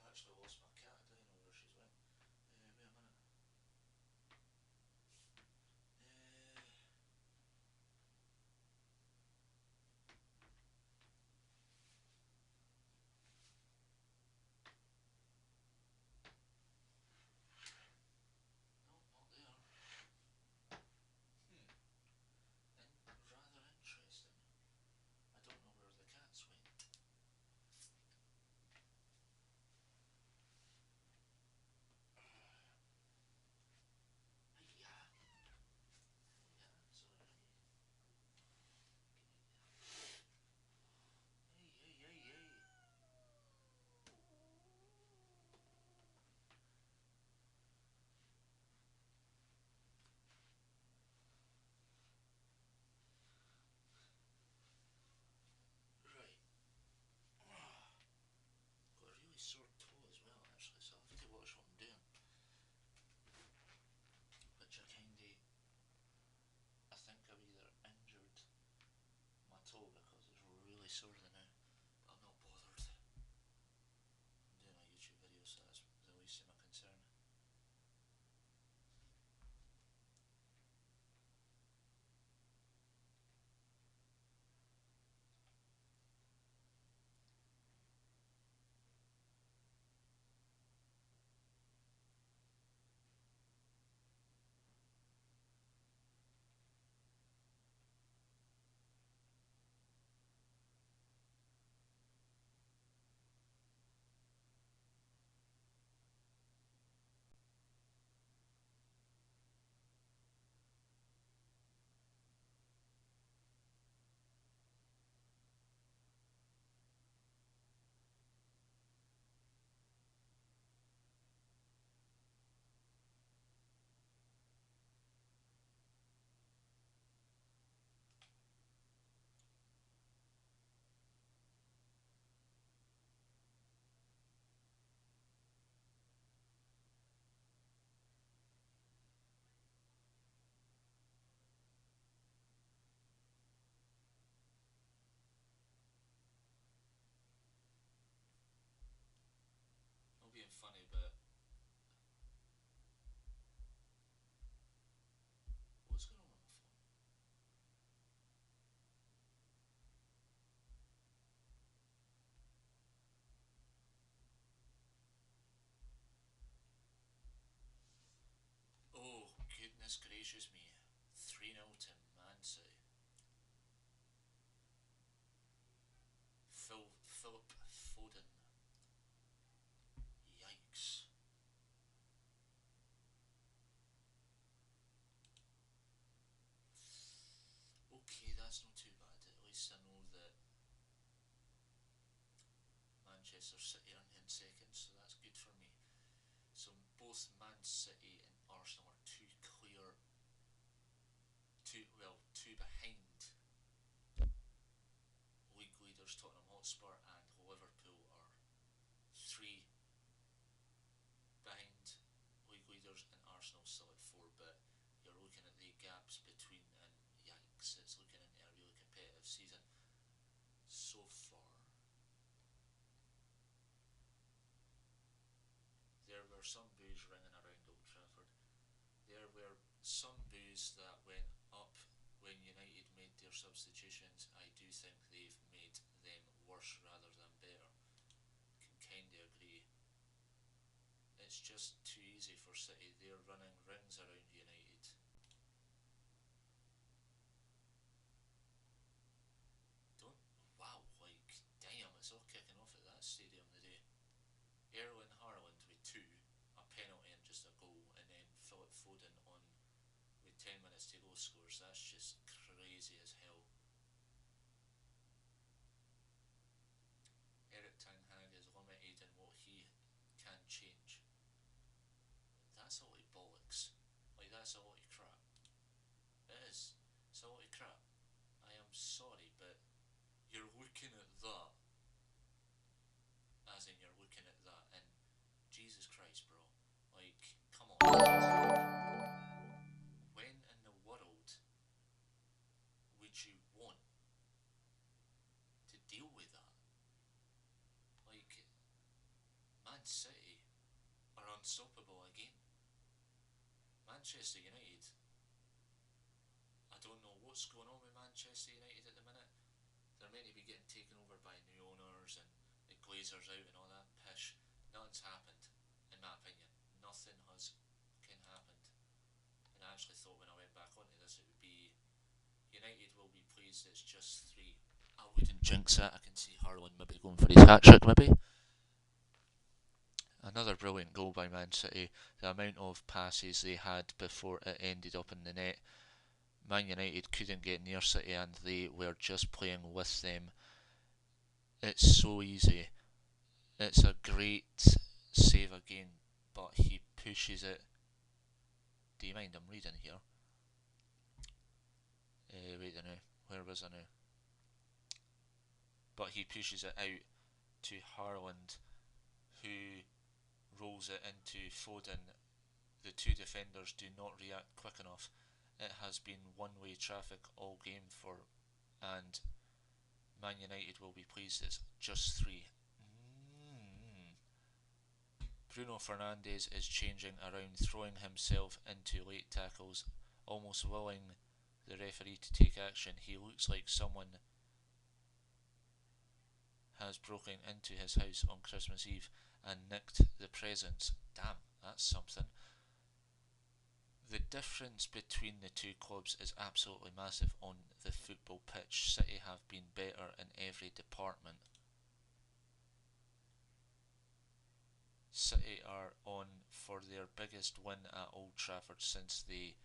I've actually lost my cat, I don't know where she's went. Wait a minute. No, not there. Rather interesting. I don't know where the cats went. Yeah. Yeah, it's alright. Hey, hey, hey, hey. Right. Got a really sore toe as well, actually, so I'll have to watch what I'm doing. Which I kinda, I think I've either injured my toe because it's really sore now, but I'm not bothered. I'm doing a YouTube video, so that's the least of my concern. Not being funny, but what's going on with my phone? Goodness gracious me. 3-0 to Man City. Philip Foden. Yikes. Okay, that's not too bad. At least I know that Manchester City are in second, so that's good for me. So both Man City and Arsenal are two behind league leaders Tottenham Hotspur, and Liverpool are 3 behind league leaders, and Arsenal still at 4, but you're looking at the gaps between, and yikes, it's looking into a really competitive season so far. There were some boos ringing around Old Trafford. There were some boos that went up when United made their substitutions. I do think they've made them worse rather than better. Can kinda agree. It's just too easy for City. They're running rings around United. Wow, like, damn, it's all kicking off at that stadium today. Erling Haaland with 2, a penalty and just a goal, and then Philip Foden on with 10 minutes to go scores. That's just crazy as hell. Eric Ten Hag is limited in what he can change. That's a lot of bollocks. Like, that's a lot of crap. It is. It's a lot of crap. I am sorry, but you're looking at that, as in you're looking at that, and Jesus Christ, bro. Like, come on. When in the world would you want to deal with that? Like, Man City are unstoppable again. Manchester United, I don't know what's going on with Manchester United at the minute. They're meant to be getting taken over by new owners and the Glazers out and all that pish. Nothing's happened, in my opinion. Nothing has happened. And I actually thought when I went back onto this it would be United will be pleased it's just 3. I wouldn't jinx it. I can see Haaland maybe going for his hat-trick maybe. Another brilliant goal by Man City. The amount of passes they had before it ended up in the net. Man United couldn't get near City and they were just playing with them. It's so easy. It's a great save again, but he pushes it. Do you mind? I'm reading here. Wait a minute. Where was I now? But he pushes it out to Haaland, who rolls it into Foden. The 2 defenders do not react quick enough. It has been one-way traffic all game for, and Man United will be pleased it's just 3. Bruno Fernandes is changing around, throwing himself into late tackles, almost willing the referee to take action. He looks like someone has broken into his house on Christmas Eve and nicked the presents. Damn, that's something. The difference between the 2 clubs is absolutely massive on the football pitch. City have been better in every department. City are on for their biggest win at Old Trafford since they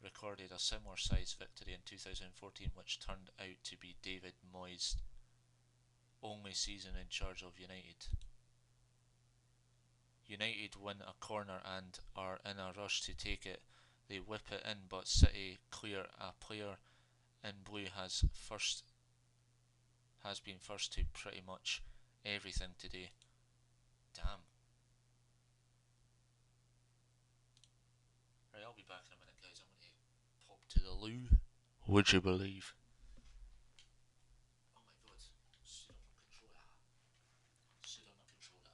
recorded a similar sized victory in 2014, which turned out to be David Moyes' only season in charge of United. United win a corner and are in a rush to take it. They whip it in, but City clear. A player in blue has been first to pretty much everything today. Damn. Right, I'll be back in a minute, guys. I'm going to pop to the loo. Would you believe? Oh my god. Sit on the controller. Sit on the controller.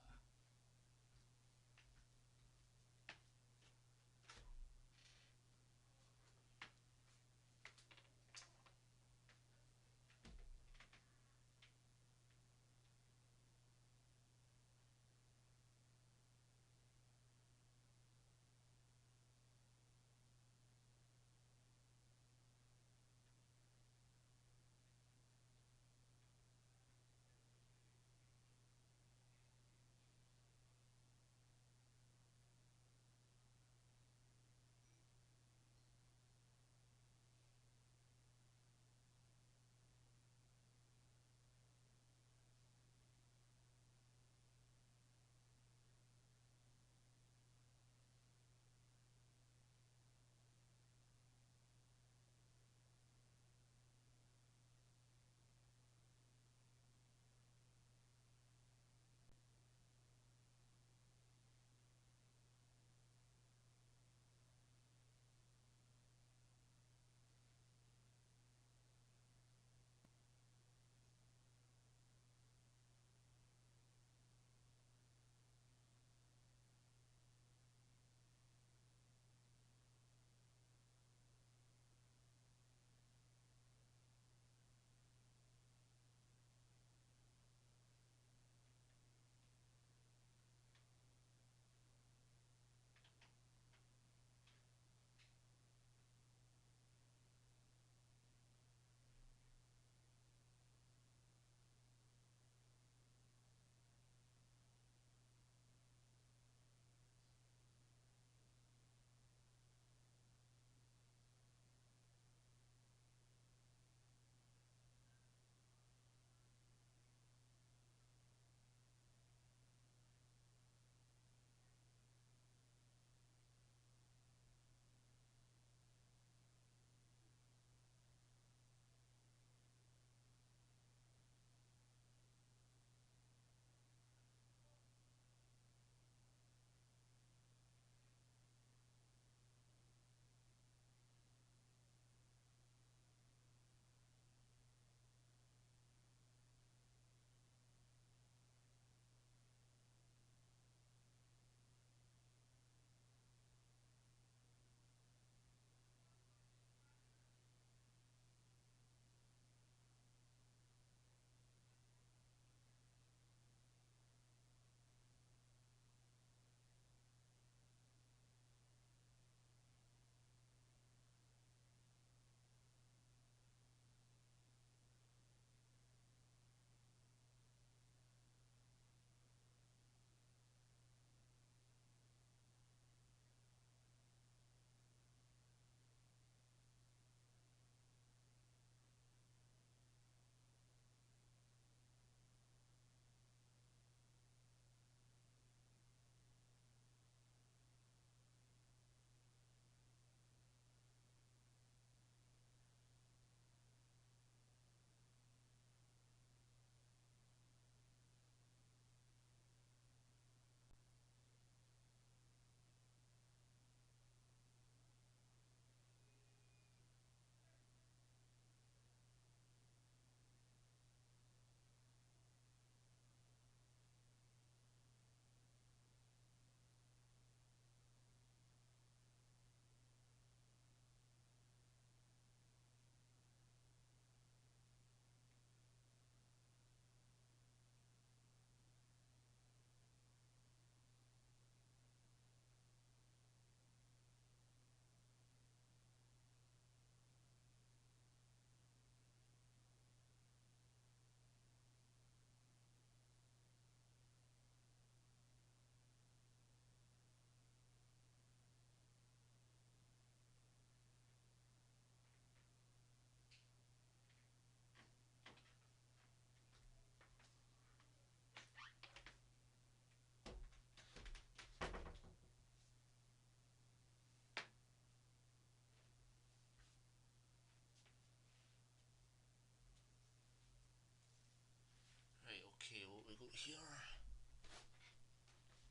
got here?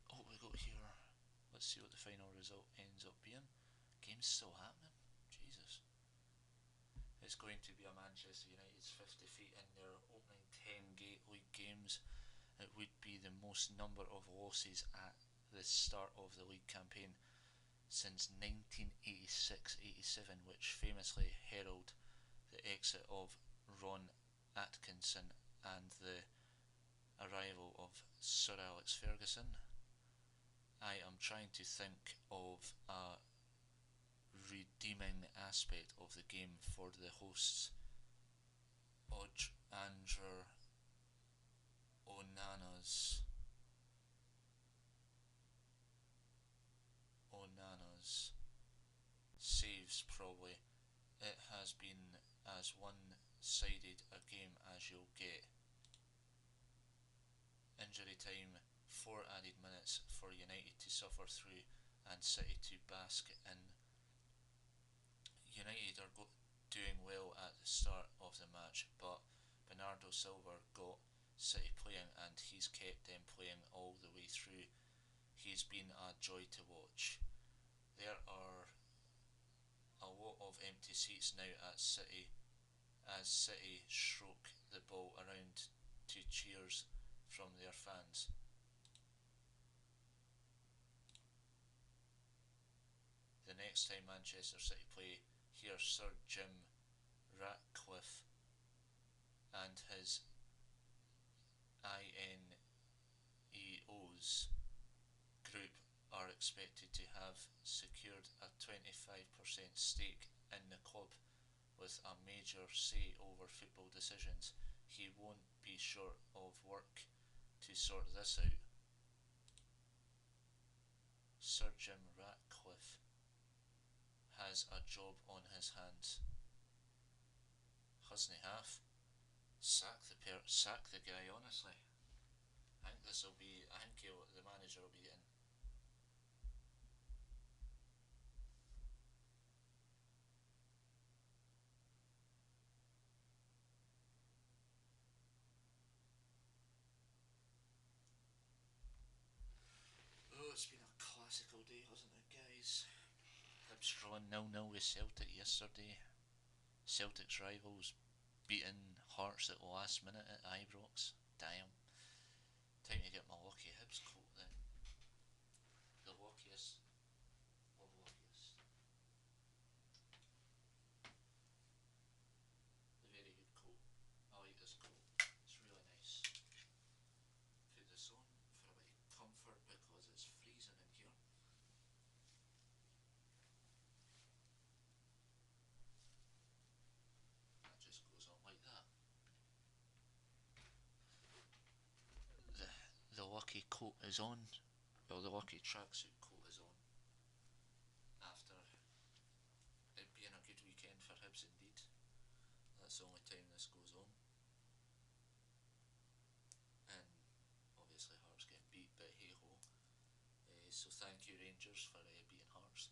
What we got here? Let's see what the final result ends up being. Game's still happening. Jesus. It's going to be a Manchester United's 5th defeat in their opening 10 league games. It would be the most number of losses at the start of the league campaign since 1986-87, which famously heralded the exit of Ron Atkinson and the arrival of Sir Alex Ferguson. I am trying to think of a redeeming aspect of the game for the hosts. Andrew Onana's saves, probably. It has been as one-sided a game as you'll get. Injury time, 4 added minutes for United to suffer through and City to bask in. United are doing well at the start of the match, but Bernardo Silva got City playing and he's kept them playing all the way through. He's been a joy to watch. There are a lot of empty seats now at City as City stroke the ball around to cheers from their fans. The next time Manchester City play, hear Sir Jim Ratcliffe and his INEO's group are expected to have secured a 25% stake in the club with a major say over football decisions. He won't be short of work to sort this out. Sir Jim Ratcliffe has a job on his hands. Hasn't he half? Sack the guy, honestly. I think the manager will be getting. Oh, it's been a classical day, hasn't it, guys? Hibs drawn 0-0 with Celtic yesterday. Celtic's rivals beating Hearts at the last minute at Ibrox. Damn. Time to get my lucky Hibs coat then. The luckiest of luckiest. The very good coat. I like this coat. It's really nice. Put this on for a bit of comfort because it's freezing in here. That just goes on like that. The lucky coat is on. Well, the lucky tracksuit coat is on. After it being a good weekend for Hibs indeed. That's the only time this goes on. And obviously Hearts getting beat, but hey ho. So thank you Rangers for beating Hearts.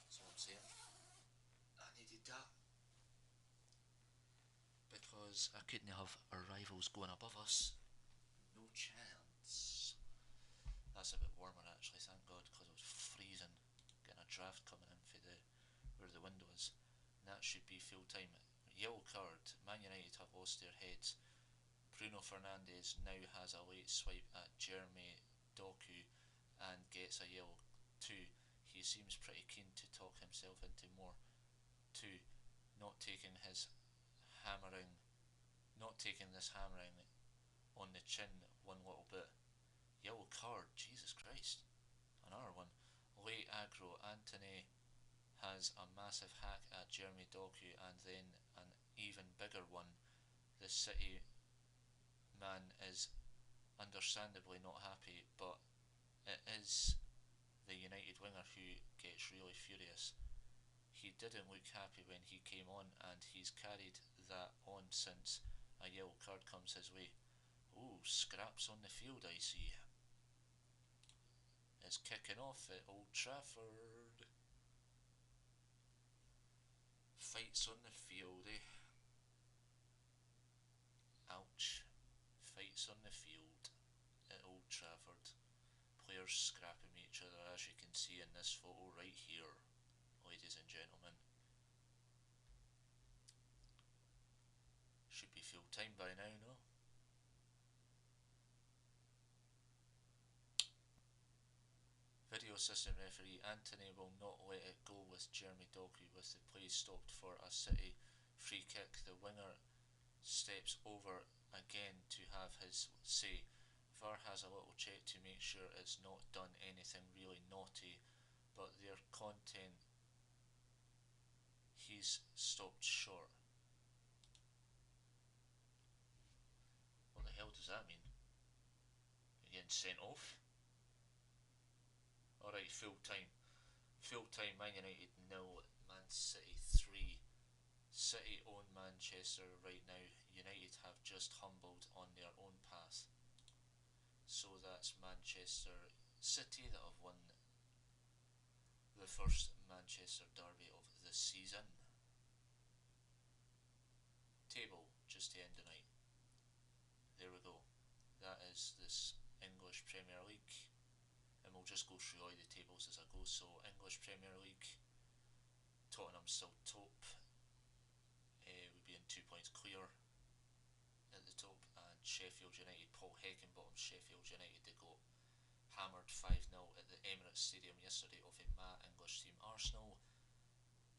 That's what I'm saying. I needed that. Because I couldn't have our rivals going above us. No chance. That's a bit warmer actually, thank God, because it was freezing. Getting a draft coming in for where the window is. And that should be full time. Yellow card. Man United have lost their heads. Bruno Fernandes now has a late swipe at Jeremy Doku and gets a yellow too. He seems pretty keen to talk himself into more. 2. Not taking this hammering on the chin one little bit. Yellow card, Jesus Christ. Another one. Late aggro, Anthony has a massive hack at Jeremy Doku and then an even bigger one. The City man is understandably not happy, but it is the United winger who gets really furious. He didn't look happy when he came on and he's carried that on since a yellow card comes his way. Ooh, scraps on the field I see. It's kicking off at Old Trafford. Fights on the field, eh? Ouch. Fights on the field. players scrapping with each other, as you can see in this photo right here, ladies and gentlemen. Should be full time by now, no? Video assistant referee Anthony will not let it go with Jeremy Doku with the play stopped for a City free kick. The winger steps over again to have his say. VAR has a little check to make sure it's not done anything really naughty, but their content he's stopped short. What the hell does that mean? You're getting sent off? Alright, full time. Full time, Man United 0, Man City 3. City own Manchester right now. United have just humbled on their own path. So that's Manchester City that have won the first Manchester derby of the season. Table, just to end the night. There we go. That is this English Premier League. And we'll just go through all the tables as I go. So English Premier League, Tottenham still top, we'd be in 2 points clear at the top, and Sheffield United, Paul Heckingbottom Sheffield United, they got hammered 5-0 at the Emirates Stadium yesterday off a English team Arsenal.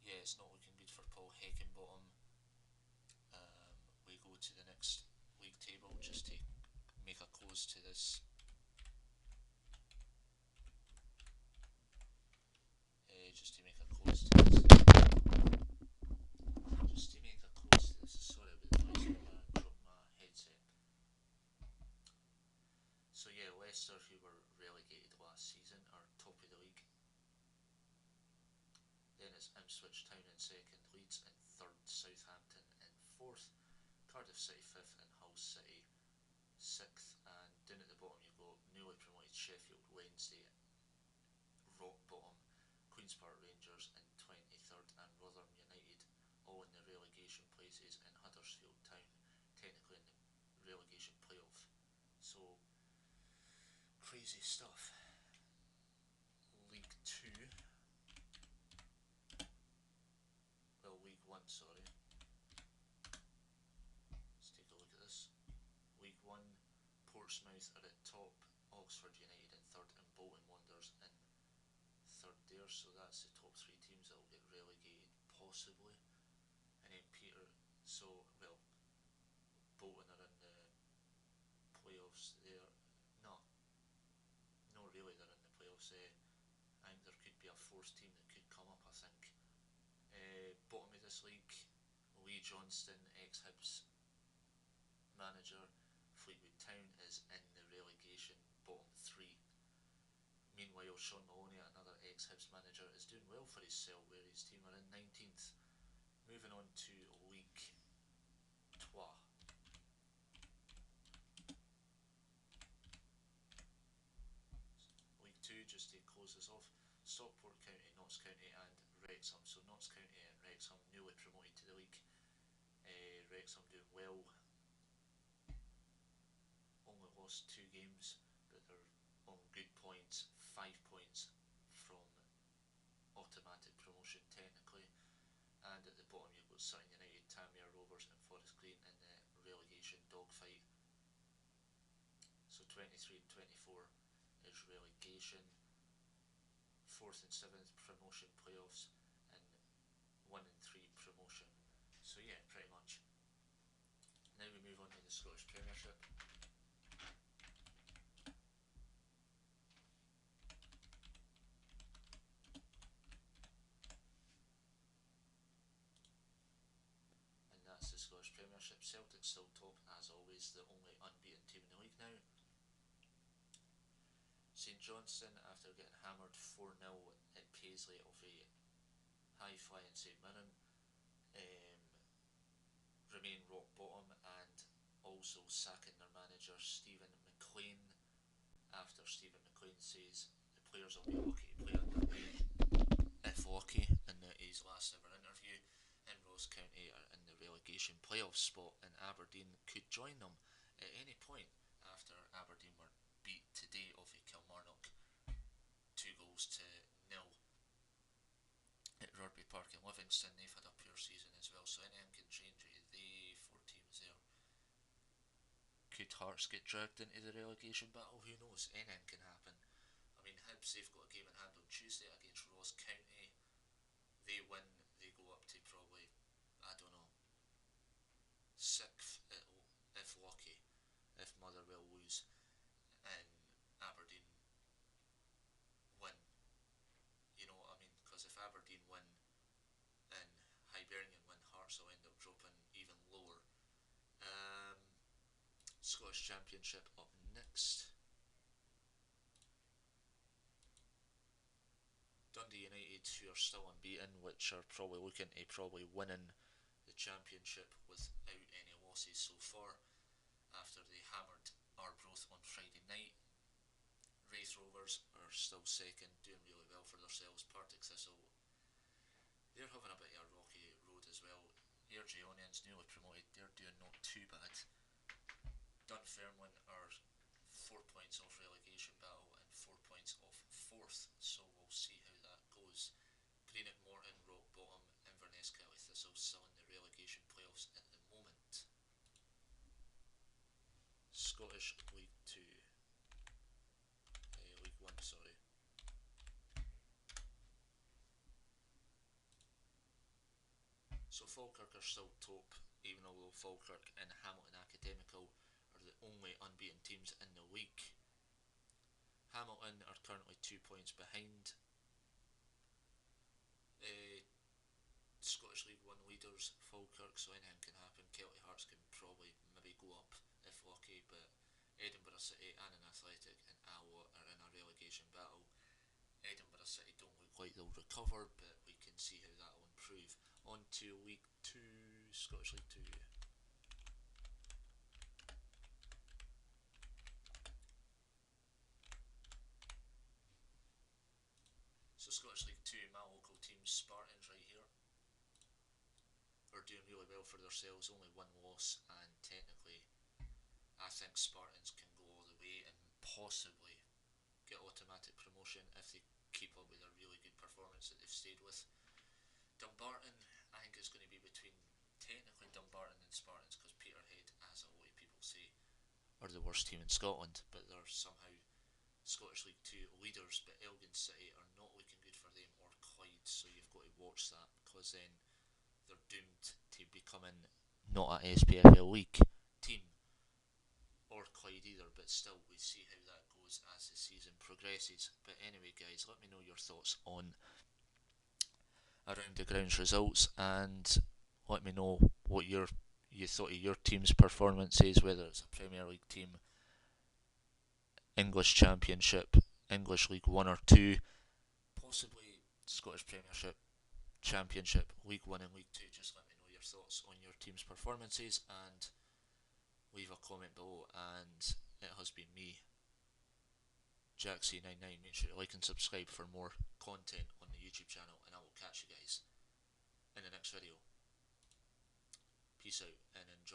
Yeah, it's not looking good for Paul Heckingbottom. We go to the next league table just to make a close to this. Just to make a close to this. Sorry about the noise, I dropped my headset. So yeah, Leicester, who were relegated last season, are top of the league. Then it's Ipswich Town in second, Leeds in third, Southampton in fourth, Cardiff City fifth, and Hull City sixth. And down at the bottom you've got newly promoted Sheffield Wednesday, rock bottom, Queen's Park Rangers in 23rd, and Rotherham United all in the relegation places, and Huddersfield Town technically in the relegation playoff. So crazy stuff. League 2, well, League 1, sorry. Let's take a look at this. League 1, Portsmouth are at top, Oxford United in third, and Bolton Wanderers in third there. So that's the top 3 teams that will get relegated, possibly. And then Bolton are in the playoffs there. No, really, they're in the playoffs. I think there could be a 4th team that could come up, I think. Bottom of this league, Lee Johnstone, ex-Hibs manager, Fleetwood Town is in the relegation bottom 3. Meanwhile, Sean Maloney, another ex-Hibs manager, is doing well for himself, where his team are in 19th. Moving on to League 2. League 2, just to close this off, Stockport County, Notts County and Wrexham. So Notts County and Wrexham newly promoted to the league. Wrexham doing well. Only lost 2 games, but they're on good points, 5 points from automatic promotion technically. And at the bottom you've got Sutton United, Tamir Rovers and Forest Green in the relegation dogfight. So 23 and 24 is relegation, 4th and 7th promotion playoffs, and 1 and 3 promotion. So yeah, pretty much. Now we move on to the Scottish Premiership. And that's the Scottish Premiership. Celtic still top as always, the only unbeaten team in the league now. St Johnstone, after getting hammered 4-0 at Paisley off a high-flying St Mirren, remain rock bottom, and also sacking their manager Stephen Mclean, after Stephen Mclean says the players will be lucky to play under me, if lucky, in his last ever interview. And Ross County are in the relegation playoff spot, and Aberdeen could join them at any point after Aberdeen were beat today off of Kilmarnock goals to nil at Rugby Park in Livingston. They've had a poor season as well, so anything can change. The 4 teams there. Could Hearts get dragged into the relegation battle? Who knows? Anything can happen. I mean, Hibs, they've got a game in hand on Tuesday against Ross County. They win, they go up to probably, I don't know, 6th if lucky, if Motherwell lose, and Aberdeen win. You know what I mean? Because if Aberdeen win and Hibernian win, Hearts will end up dropping even lower. Scottish Championship up next. Dundee United, who are still unbeaten, which are probably looking to probably winning the championship without any losses so far, after they hammered Arbroath on Friday night. Wraith Rovers are still second, doing really well for themselves. Partick Thistle, they're having a bit of a rocky road as well. Airdrie Onions, newly promoted, they're doing not too bad. Dunfermline are 4 points off relegation battle and 4 points off 4th, so we'll see how that goes. Greenock Morton, rock bottom. Inverness Kelly Thistle still in the relegation playoffs at the moment. Scottish League 2. League 1, sorry. So Falkirk are still top, even although Falkirk and Hamilton Academical are the only unbeaten teams in the league. Hamilton are currently 2 points behind. Scottish League 1 leaders, Falkirk, so anything can happen. Kelty Hearts can probably maybe go up if lucky, but Edinburgh City, Annan Athletic and Alloa are in a relegation battle. Edinburgh City don't look like they'll recover, but we can see how that will improve. On to League 2, Scottish League 2. So Scottish League 2, my local team, Spartans right here, are doing really well for themselves, only 1 loss, and technically I think Spartans can go all the way and possibly get automatic promotion if they keep up with their really good performance that they've stayed with. Dumbarton, I think it's going to be between technically Dumbarton and Spartans, because Peterhead, as a lot of people say, are the worst team in Scotland, but they're somehow Scottish League 2 leaders. But Elgin City are not looking good for them, or Clyde, so you've got to watch that, because then they're doomed to becoming not a SPFL League team, or Clyde either, but still we see how that goes as the season progresses. But anyway guys, let me know your thoughts on around the grounds results, and let me know what you thought of your team's performances, whether it's a Premier League team, English Championship, English League 1 or 2, possibly Scottish Premiership, Championship, League 1 and League 2. Just let me know your thoughts on your team's performances and leave a comment below. And it has been me, JackC99. Make sure to like and subscribe for more content on the YouTube channel, and I will catch you guys in the next video. Peace out and enjoy.